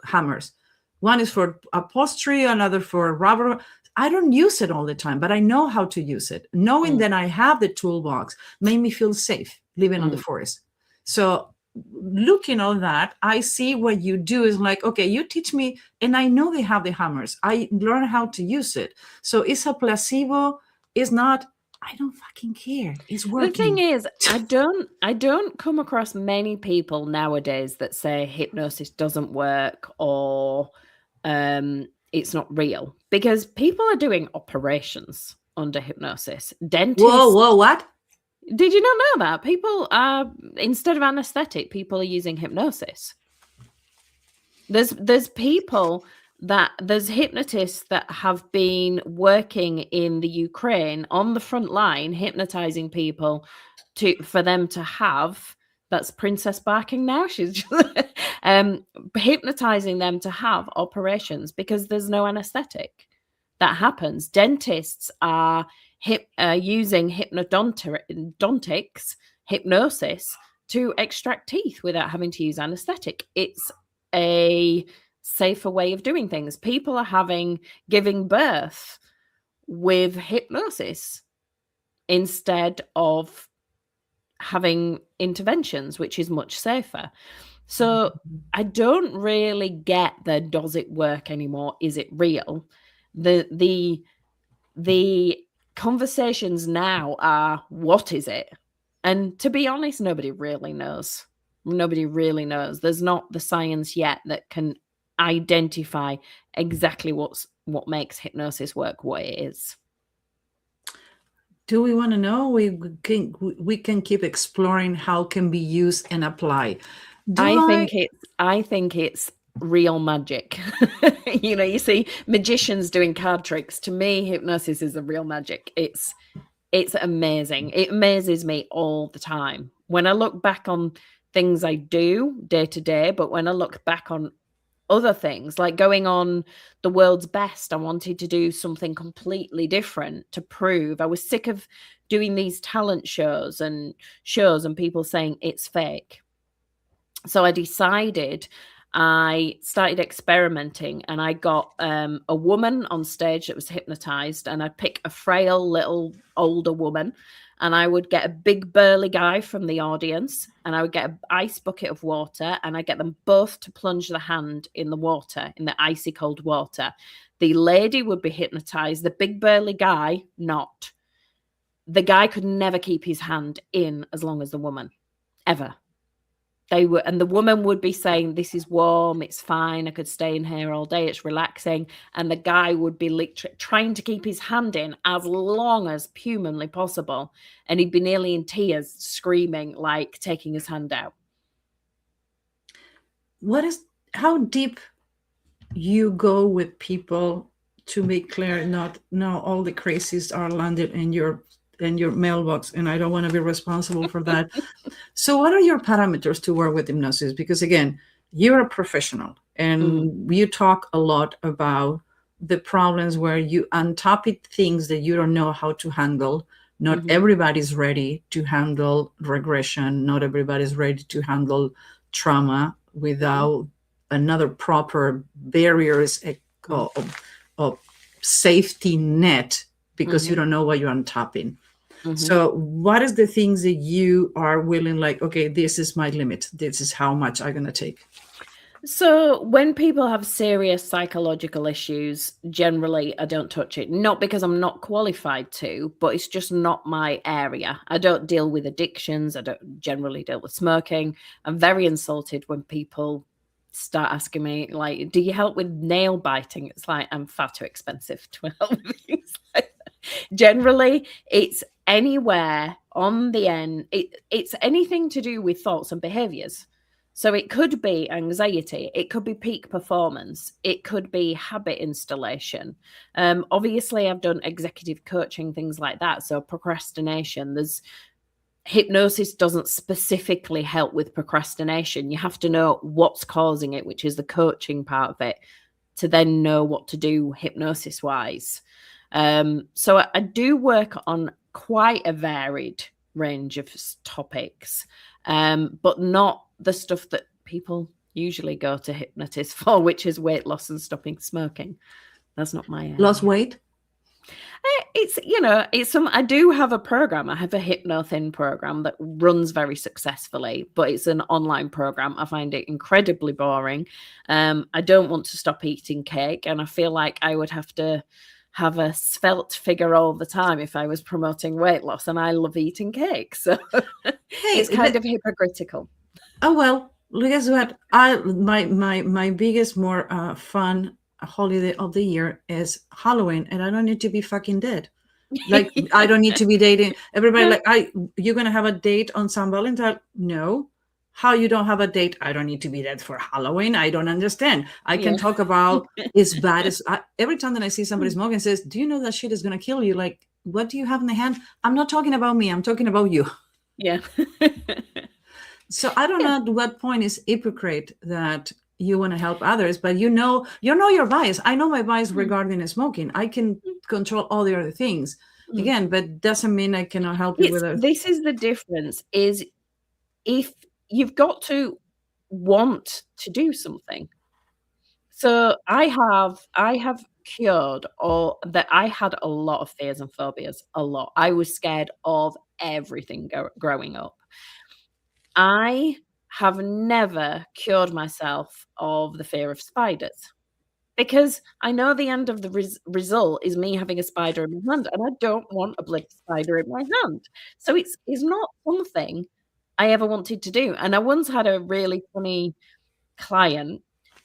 hammers. One is for upholstery, another for rubber. I don't use it all the time, but I know how to use it. Knowing that I have the toolbox made me feel safe living on the forest. So looking at that, I see what you do is like, okay, you teach me, and I know they have the hammers. I learn how to use it. So it's a placebo. It's not, I don't fucking care. It's working. The thing is, I don't come across many people nowadays that say hypnosis doesn't work or it's not real, because people are doing operations under hypnosis. Dentists. Whoa, what? Did you not know that? People are, instead of anesthetic, people are using hypnosis. There's hypnotists that have been working in the Ukraine on the front line, hypnotizing people for them to have. That's Princess barking now. She's just hypnotizing them to have operations because there's no anesthetic. That happens. Dentists are using hypnodontics, hypnosis, to extract teeth without having to use anesthetic. It's a safer way of doing things. People are giving birth with hypnosis instead of having interventions, which is much safer. So I don't really get the does it work anymore? Is it real? The conversations now are, what is it? And to be honest, nobody really knows. There's not the science yet that can identify exactly what makes hypnosis work, what it is. Do we want to know? We can keep exploring how it can be used and applied. I think it's real magic. You see magicians doing card tricks. To me, hypnosis is a real magic. It's amazing. It amazes me all the time when I look back on things I do day to day, but when I look back on other things, like going on The World's Best, I wanted to do something completely different to prove. I was sick of doing these talent shows and people saying it's fake. So I started experimenting, and I got a woman on stage that was hypnotized, and I'd pick a frail little older woman, and I would get a big burly guy from the audience, and I would get an ice bucket of water, and I get them both to plunge the hand in the water, in the icy cold water. The lady would be hypnotized, the big burly guy not. The guy could never keep his hand in as long as the woman, ever. And the woman would be saying, this is warm, it's fine, I could stay in here all day, it's relaxing. And the guy would be trying to keep his hand in as long as humanly possible. And he'd be nearly in tears, screaming, like taking his hand out. How deep you go with people to make clear not all the crazies are landed in your mailbox, and I don't want to be responsible for that. So what are your parameters to work with hypnosis? Because again, you're a professional, and you talk a lot about the problems where you untop things that you don't know how to handle. Not everybody's ready to handle regression. Not everybody's ready to handle trauma without another proper barriers of safety net, because you don't know what you're untopping. So what is the things that you are willing, like, okay, this is my limit, this is how much I'm going to take? So when people have serious psychological issues, generally I don't touch it. Not because I'm not qualified to, but it's just not my area. I don't deal with addictions. I don't generally deal with smoking. I'm very insulted when people start asking me, like, do you help with nail biting? It's like, I'm far too expensive to help with things like that. Generally, it's anywhere on the end. It's anything to do with thoughts and behaviors. So it could be anxiety, it could be peak performance, it could be habit installation. Obviously, I've done executive coaching, things like that. So procrastination, hypnosis doesn't specifically help with procrastination. You have to know what's causing it, which is the coaching part of it, to then know what to do hypnosis-wise. So I do work on quite a varied range of topics, but not the stuff that people usually go to hypnotists for, which is weight loss and stopping smoking. That's not my area. Lost weight? I do have a program. I have a hypnothin program that runs very successfully, but it's an online program. I find it incredibly boring. I don't want to stop eating cake, and I feel like I would have to have a svelte figure all the time if I was promoting weight loss, and I love eating cake. So it's kind of hypocritical. Oh, well, guess what? My biggest, more fun holiday of the year is Halloween, and I don't need to be fucking dead. Like, I don't need to be dating everybody. Like, you're gonna have a date on San Valentine? No. How you don't have a date? I don't need to be dead for Halloween. I don't understand. I can talk about as bad as every time that I see somebody smoking and says, do you know that shit is gonna kill you? Like, what do you have in the hand? I'm not talking about me. I'm talking about you. Yeah. So I don't know at what point is hypocrite that you want to help others, but you know your bias. I know my bias regarding smoking. I can control all the other things. Again, but doesn't mean I cannot help you with it. This is the difference, is if you've got to want to do something. So I have cured all that. I had a lot of fears and phobias, a lot. I was scared of everything growing up. I have never cured myself of the fear of spiders, because I know the end of the result is me having a spider in my hand, and I don't want a bloody spider in my hand. So it's not something I ever wanted to do. And I once had a really funny client,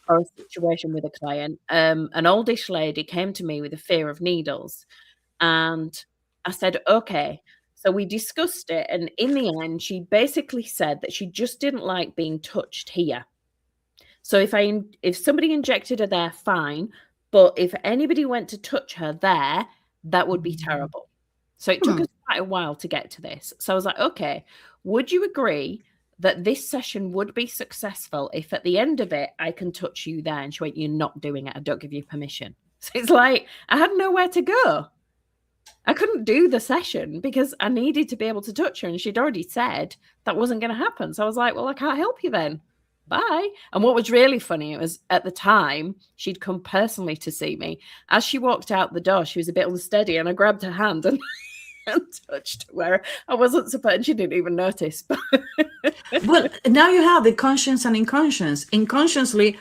or a situation with a client. An oldish lady came to me with a fear of needles, and I said, okay. So we discussed it, and in the end, she basically said that she just didn't like being touched here. So if somebody injected her there, fine. But if anybody went to touch her there, that would be terrible. So it took us quite a while to get to this. So I was like, okay, would you agree that this session would be successful if at the end of it, I can touch you there? And she went, you're not doing it. I don't give you permission. So it's like, I had nowhere to go. I couldn't do the session because I needed to be able to touch her. And she'd already said that wasn't going to happen. So I was like, well, I can't help you then. Bye. And what was really funny, it was at the time she'd come personally to see me. As she walked out the door, she was a bit unsteady, and I grabbed her hand and and touched where I wasn't supposed, and she didn't even notice. Well, now you have the conscious and unconscious. Unconsciously,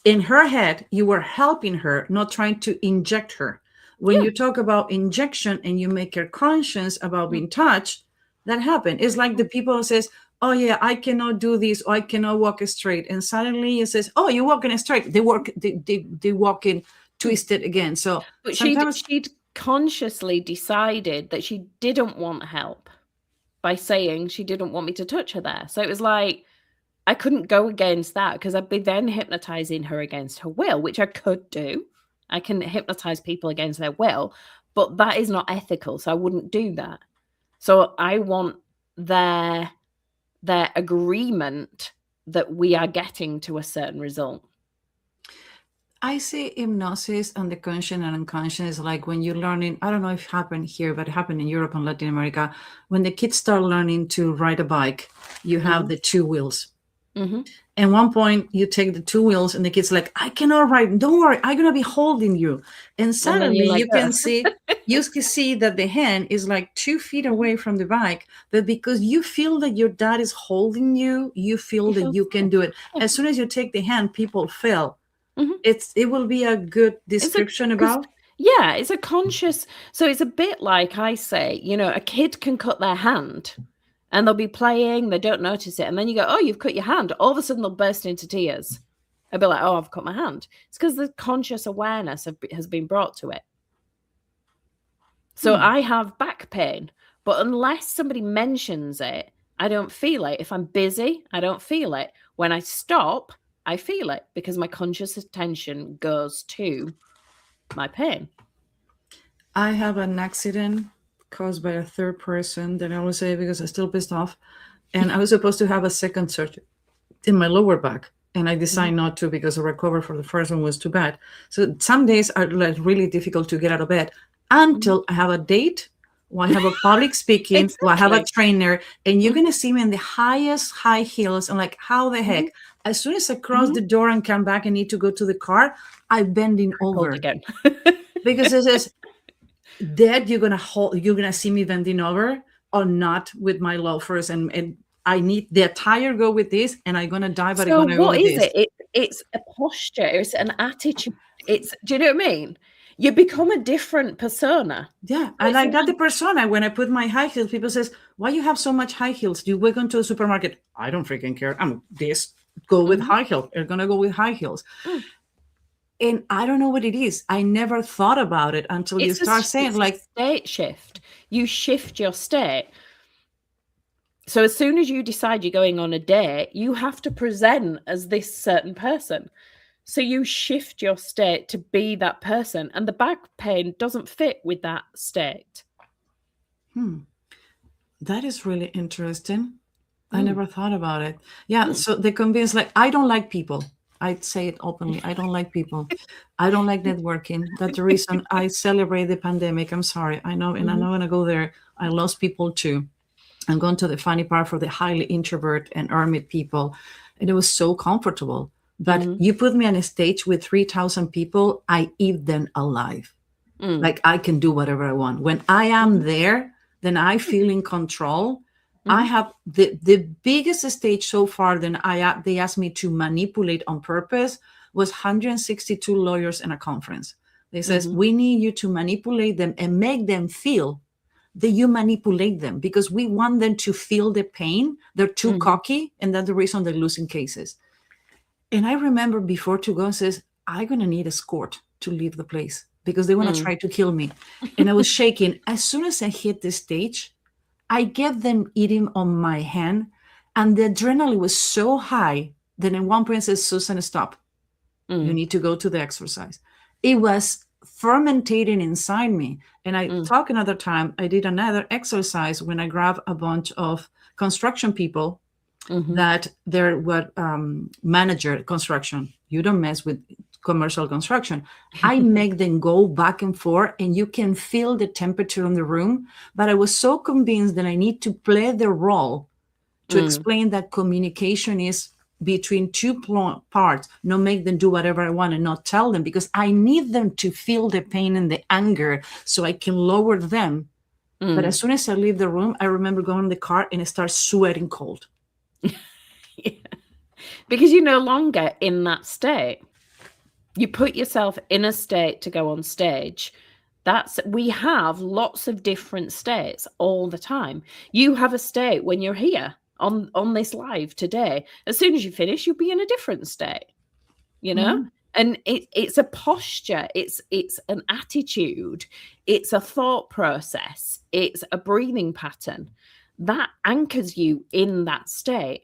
in her head, you were helping her, not trying to inject her. When you talk about injection and you make her conscious about being touched, that happened. It's like the people who says, oh yeah, I cannot do this, or I cannot walk straight. And suddenly it says, oh, you're walking straight. They walk in twisted again. So But sometimes she'd consciously decided that she didn't want help by saying she didn't want me to touch her there. So it was like, I couldn't go against that because I'd be then hypnotizing her against her will, which I could do. I can hypnotize people against their will, but that is not ethical. So I wouldn't do that. So I want their agreement that we are getting to a certain result. I see hypnosis and the conscious and unconscious, like when you're learning, I don't know if it happened here, but it happened in Europe and Latin America. When the kids start learning to ride a bike, you have the two wheels. And one point you take the two wheels and the kid's like, I cannot ride. Don't worry, I'm going to be holding you. And suddenly you can see that the hand is like 2 feet away from the bike. But because you feel that your dad is holding you, you feel that you can do it. As soon as you take the hand, people fail. It will be a good description about. Yeah, it's a conscious. So it's a bit like I say, a kid can cut their hand and they'll be playing, they don't notice it. And then you go, oh, you've cut your hand. All of a sudden they'll burst into tears. I'll be like, oh, I've cut my hand. It's because the conscious awareness has been brought to it. So I have back pain, but unless somebody mentions it, I don't feel it. If I'm busy, I don't feel it. When I stop, I feel it because my conscious attention goes to my pain. I have an accident caused by a third person that I always say because I'm still pissed off. And I was supposed to have a second surgery in my lower back. And I decided not to because the recovery for the first one was too bad. So some days are like really difficult to get out of bed until I have a date, or I have a public speaking, or I have a trainer, and you're going to see me in the highest high heels. I'm like, how the heck? As soon as I cross the door and come back and need to go to the car, I'm bending over again. because it says, Dad, you're gonna see me bending over or not with my loafers, and I need the attire go with this, and I'm gonna die, but I'm gonna go with this. What is it? It's a posture, it's an attitude. Do you know what I mean? You become a different persona. Yeah, I like that the persona. When I put my high heels, people says, why you have so much high heels? You walk into a supermarket. I don't freaking care. I'm this. Go with high heels. You're gonna go with high heels. And I don't know what it is. I never thought about it until you start saying like state shift. You shift your state. So as soon as you decide you're going on a date, you have to present as this certain person. So you shift your state to be that person, and the back pain doesn't fit with that state. That is really interesting. I never thought about it. Yeah. So they convince like, I don't like people. I'd say it openly. I don't like people. I don't like networking. That's the reason I celebrate the pandemic. I'm sorry. I know, and I'm not going to go there. I lost people too. I'm going to the funny part for the highly introvert and hermit people. And it was so comfortable. But you put me on a stage with 3,000 people, I eat them alive. Like I can do whatever I want. When I am there, then I feel in control. I have the biggest stage so far. Then they asked me to manipulate on purpose was 162 lawyers in a conference. They says, we need you to manipulate them and make them feel that you manipulate them because we want them to feel the pain. They're too cocky. And that's the reason they're losing cases. And I remember before to go says, I'm going to need escort to leave the place because they want to try to kill me. And I was shaking. As soon as I hit the stage, I get them eating on my hand, and the adrenaline was so high that in one point says, Susan, stop. You need to go to the exercise. It was fermentating inside me. And I talk another time, I did another exercise when I grabbed a bunch of construction people that they're manager construction. You don't mess with commercial construction. I make them go back and forth, and you can feel the temperature in the room. But I was so convinced that I need to play the role to explain that communication is between two parts, not make them do whatever I want and not tell them, because I need them to feel the pain and the anger so I can lower them But as soon as I leave the room, I remember going in the car and I start sweating cold. Yeah. Because you're no longer in that state. You put yourself in a state to go on stage. We have lots of different states all the time. You have a state when you're here on this live today. As soon as you finish, you'll be in a different state, you know? Mm-hmm. And it's a posture, it's an attitude, it's a thought process, it's a breathing pattern that anchors you in that state.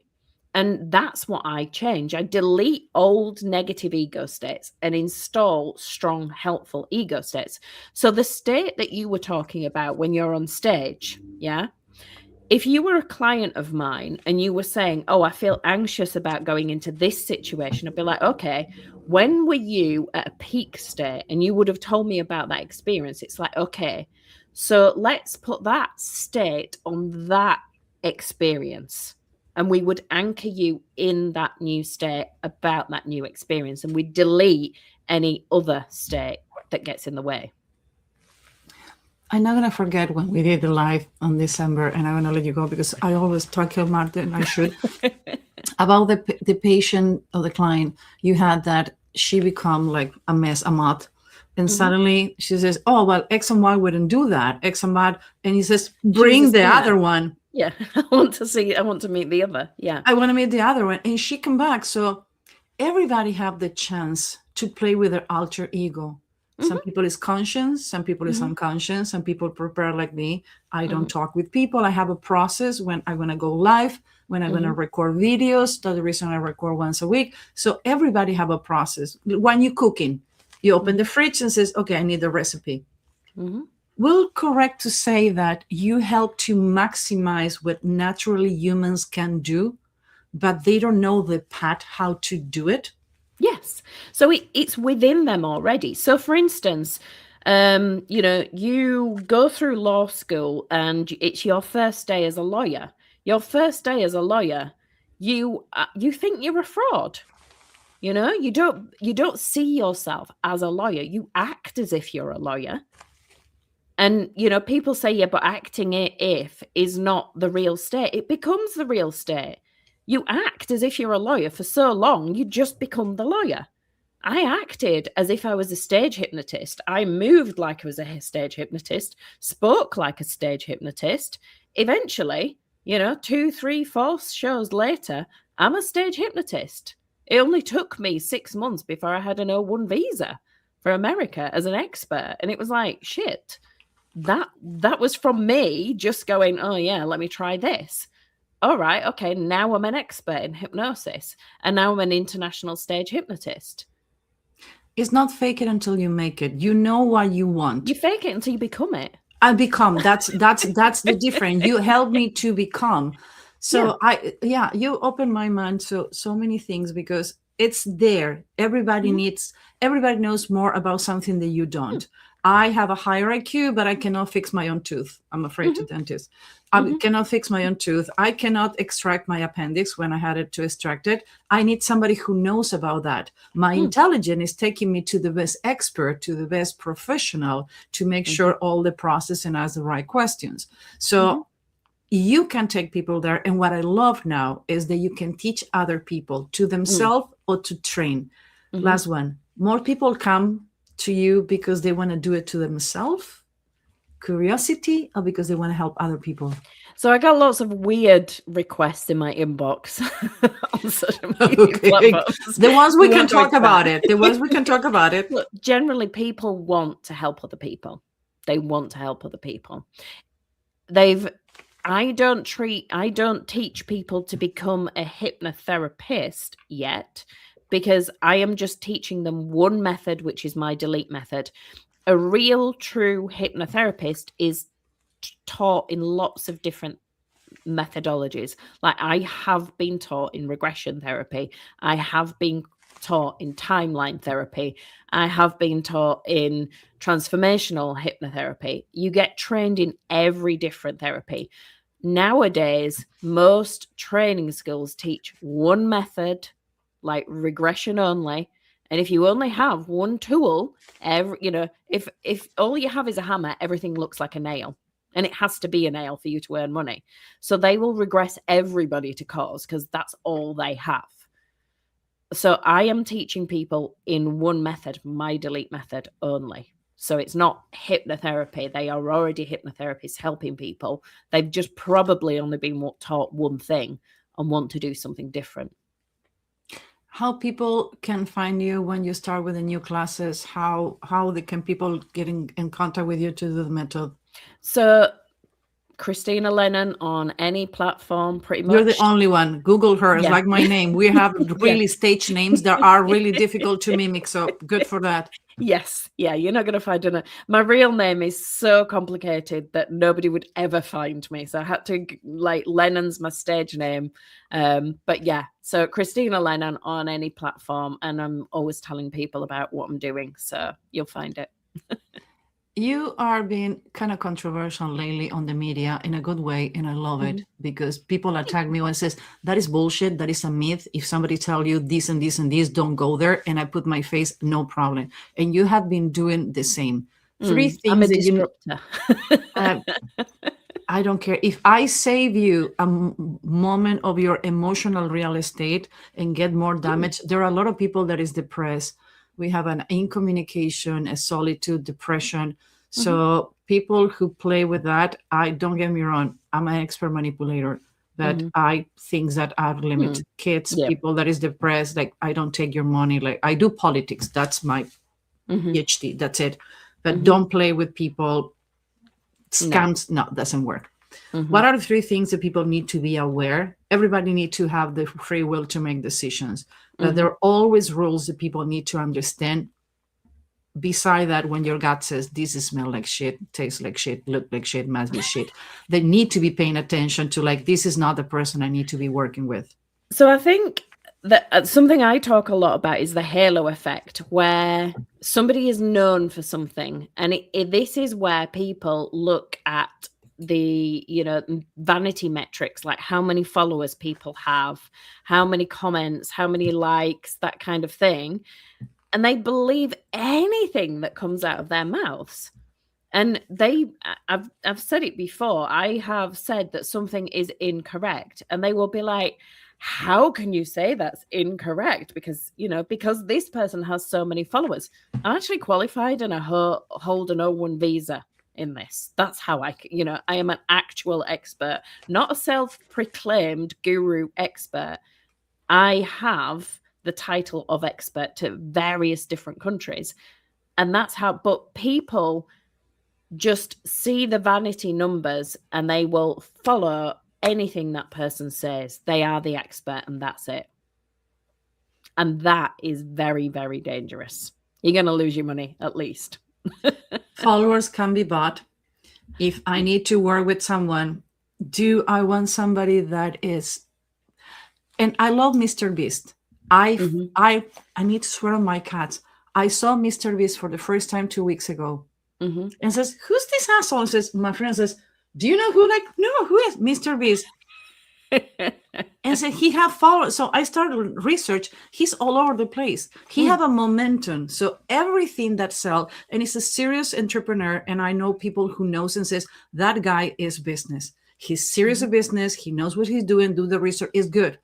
And that's what I change. I delete old negative ego states and install strong, helpful ego states. So the state that you were talking about when you're on stage, yeah, if you were a client of mine and you were saying, oh, I feel anxious about going into this situation, I'd be like, okay, when were you at a peak state? And you would have told me about that experience. It's like, okay, so let's put that state on that experience. And we would anchor you in that new state about that new experience. And we delete any other state that gets in the way. I'm not going to forget when we did the live on December, and I'm going to let you go because I always talk to Martin, I should, about the patient or the client you had that she become like a mess, a mutt. And suddenly she says, oh, well, X and Y wouldn't do that. X and Y. And he says, bring the other one. Yeah. I want to meet the other. Yeah. I want to meet the other one. And she come back. So everybody have the chance to play with their alter ego. Some people is conscious, some people is unconscious, some people prepare like me. I don't talk with people. I have a process when I'm going to go live, when I'm going to record videos. That's the reason I record once a week. So everybody have a process. When you're cooking, you open the fridge and says, okay, I need the recipe. Will correct to say that you help to maximize what naturally humans can do, but they don't know the path how to do it? Yes. So it's within them already. So for instance, you go through law school and it's your first day as a lawyer. Your first day as a lawyer, you think you're a fraud. You know, you don't see yourself as a lawyer. You act as if you're a lawyer. And, people say, yeah, but acting if is not the real state. It becomes the real state. You act as if you're a lawyer for so long, you just become the lawyer. I acted as if I was a stage hypnotist. I moved like I was a stage hypnotist, spoke like a stage hypnotist. Eventually, 2, 3, 4 shows later, I'm a stage hypnotist. It only took me 6 months before I had an O1 visa for America as an expert. And it was like, shit, that was from me just going, oh yeah, let me try this. All right, okay, now I'm an expert in hypnosis, and now I'm an international stage hypnotist. It's not fake it until you make it. You know what you want. You fake it until you become it. I become. That's the difference. You help me to become. So you open my mind to so many things because it's there. Everybody knows more about something that you don't. I have a higher IQ, but I cannot fix my own tooth. I'm afraid to dentists. I cannot fix my own tooth. I cannot extract my appendix when I had it to extract it. I need somebody who knows about that. My intelligence is taking me to the best expert, to the best professional to make sure all the process and ask the right questions. So you can take people there. And what I love now is that you can teach other people to themselves or to train. Last one, more people come to you because they want to do it to themselves, curiosity, or because they want to help other people? So I got lots of weird requests in my inbox on social media platforms. The ones we can talk about it. The ones we can talk about it. Look, generally, people want to help other people. They want to help other people. I don't teach people to become a hypnotherapist yet, because I am just teaching them one method, which is my delete method. A real, true hypnotherapist is taught in lots of different methodologies. Like I have been taught in regression therapy. I have been taught in timeline therapy. I have been taught in transformational hypnotherapy. You get trained in every different therapy. Nowadays, most training schools teach one method, like regression only. And if you only have one tool, if all you have is a hammer, everything looks like a nail. and it has to be a nail for you to earn money. So they will regress everybody to cause because that's all they have. So I am teaching people in one method, my delete method only. So it's not hypnotherapy. They are already hypnotherapists helping people. They've just probably only been taught one thing and want to do something different. How people can find you when you start with the new classes? How can people get in contact with you to do the method? So Krystyna Lennon on any platform, pretty much. You're the only one. Google her. It's like my name. We have really stage names that are really difficult to mimic. So good for that. Yes. Yeah. You're not going to find it. My real name is so complicated that nobody would ever find me. So I had to, like, Lennon's my stage name. But yeah, so Krystyna Lennon on any platform. And I'm always telling people about what I'm doing. So you'll find it. You are being kind of controversial lately on the media in a good way, and I love it because people attack me and says that is bullshit, that is a myth. If somebody tell you this and this and this, don't go there, and I put my face, no problem. And you have been doing the same. 3 things. I'm a disruptor. I don't care if I save you a moment of your emotional real estate and get more damage. There are a lot of people that is depressed. We have an incommunication, a solitude, depression. So people who play with that, don't get me wrong, I'm an expert manipulator, but I things that are limited. Kids, people that is depressed, like I don't take your money. Like I do politics. That's my PhD. That's it. But don't play with people. Scams, no, doesn't work. What are the 3 things that people need to be aware? Everybody need to have the free will to make decisions. But there are always rules that people need to understand. Beside that, when your gut says, this smells like shit, tastes like shit, look like shit, must be shit, they need to be paying attention to, like, this is not the person I need to be working with. So I think that something I talk a lot about is the halo effect, where somebody is known for something. And this is where people look at the, vanity metrics, like how many followers people have, how many comments, how many likes, that kind of thing. And they believe anything that comes out of their mouths. And I've said it before. I have said that something is incorrect, and they will be like, how can you say that's incorrect? Because this person has so many followers. I'm actually qualified and I hold an O1 visa in this. That's how I am an actual expert, not a self-proclaimed guru expert. I have the title of expert to various different countries. And that's how, but people just see the vanity numbers and they will follow anything that person says. They are the expert and that's it. And that is very, very dangerous. You're going to lose your money, at least. Followers can be bought. If I need to work with someone, do I want somebody that is, and I love Mr. Beast. I need to swear on my cats. I saw Mr. Beast for the first time 2 weeks ago. And says, who's this asshole? And says, my friend says, do you know who? Like, no, who is Mr. Beast? And said he have followers. So I started research. He's all over the place. He have a momentum. So everything that sell, and he's a serious entrepreneur. And I know people who knows and says that guy is business. He's serious of business. He knows what he's doing. Do the research is good.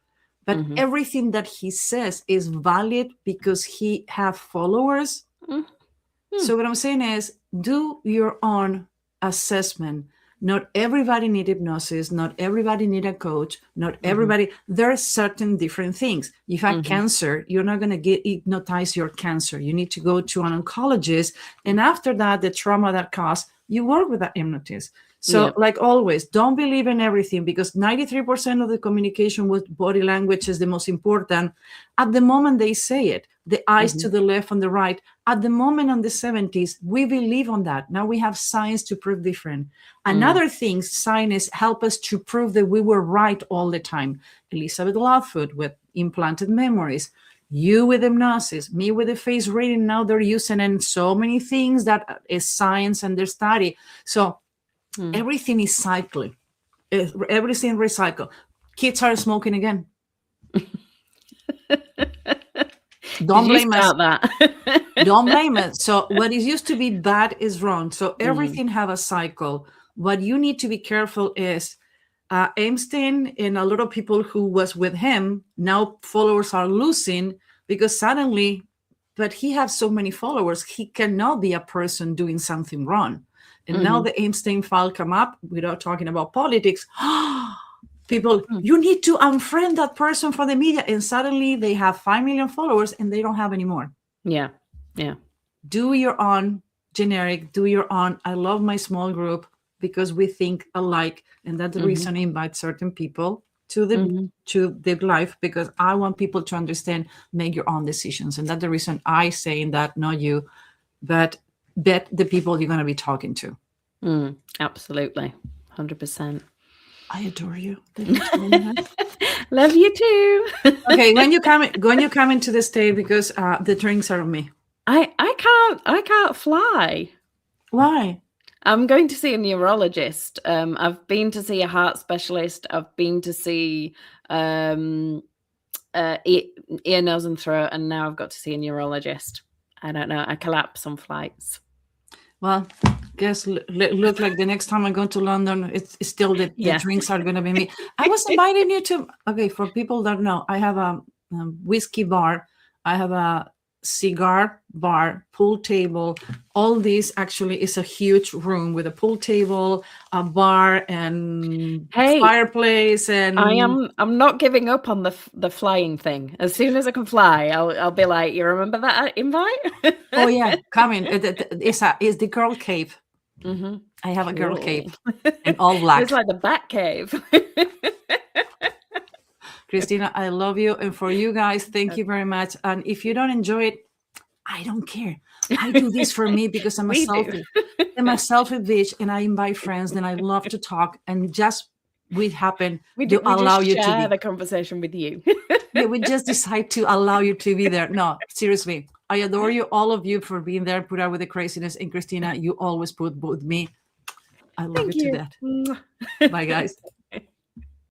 But everything that he says is valid because he have followers. So what I'm saying is, do your own assessment. Not everybody need hypnosis. Not everybody need a coach. Not everybody. There are certain different things. If you have cancer, you're not going to hypnotize your cancer. You need to go to an oncologist. And after that, the trauma that caused, you work with that hypnotist. So like always, don't believe in everything, because 93% of the communication with body language is the most important. At the moment they say it, the eyes to the left and the right, at the moment on the 70s, we believe on that. Now we have science to prove different. Another thing, science help us to prove that we were right all the time. Elizabeth Lovefoot with implanted memories, you with hypnosis, me with the face reading. Now they're using in so many things that is science and their study. So everything is cycling. Everything recycle. Kids are smoking again. Don't blame us. Don't blame it. So what is used to be bad is wrong. So everything have a cycle. What you need to be careful is Einstein and a lot of people who was with him, now followers are losing because suddenly, but he has so many followers, he cannot be a person doing something wrong. And now the Einstein file come up without talking about politics. People, you need to unfriend that person from the media. And suddenly they have 5 million followers and they don't have any more. Yeah. Yeah. Do your own generic, do your own. I love my small group because we think alike. And that's the reason I invite certain people to the life, because I want people to understand, make your own decisions. And that's the reason I say that, not you, but bet the people you're going to be talking to. Absolutely. 100%. I adore you. Love you too. Okay, when you come into the state, because the drinks are on me. I can't fly. Why? I'm going to see a neurologist. I've been to see a heart specialist. I've been to see ear, nose and throat, and now I've got to see a neurologist. I don't know. I collapse on flights. Well, guess look like the next time I go to London, it's still the drinks are going to be me. I was inviting you to. Okay, for people that know, I have a whiskey bar. I have a cigar bar, pool table. All this actually is a huge room with a pool table, a bar, and fireplace. And I'm not giving up on the flying thing. As soon as I can fly, I'll be like, you remember that invite? Oh yeah, coming. It's the girl cave. I have a girl cave in all black. It's like the Bat Cave. Krystyna, I love you. And for you guys, thank you very much. And if you don't enjoy it, I don't care. I do this for me because I'm a selfie. I'm a selfie bitch, and I invite friends, and I love to talk. And just we allow you to share the conversation with you. Yeah, we just decide to allow you to be there. No, seriously. I adore you, all of you, for being there, put out with the craziness. And Krystyna, you always put with me. I love you to that. Bye, guys.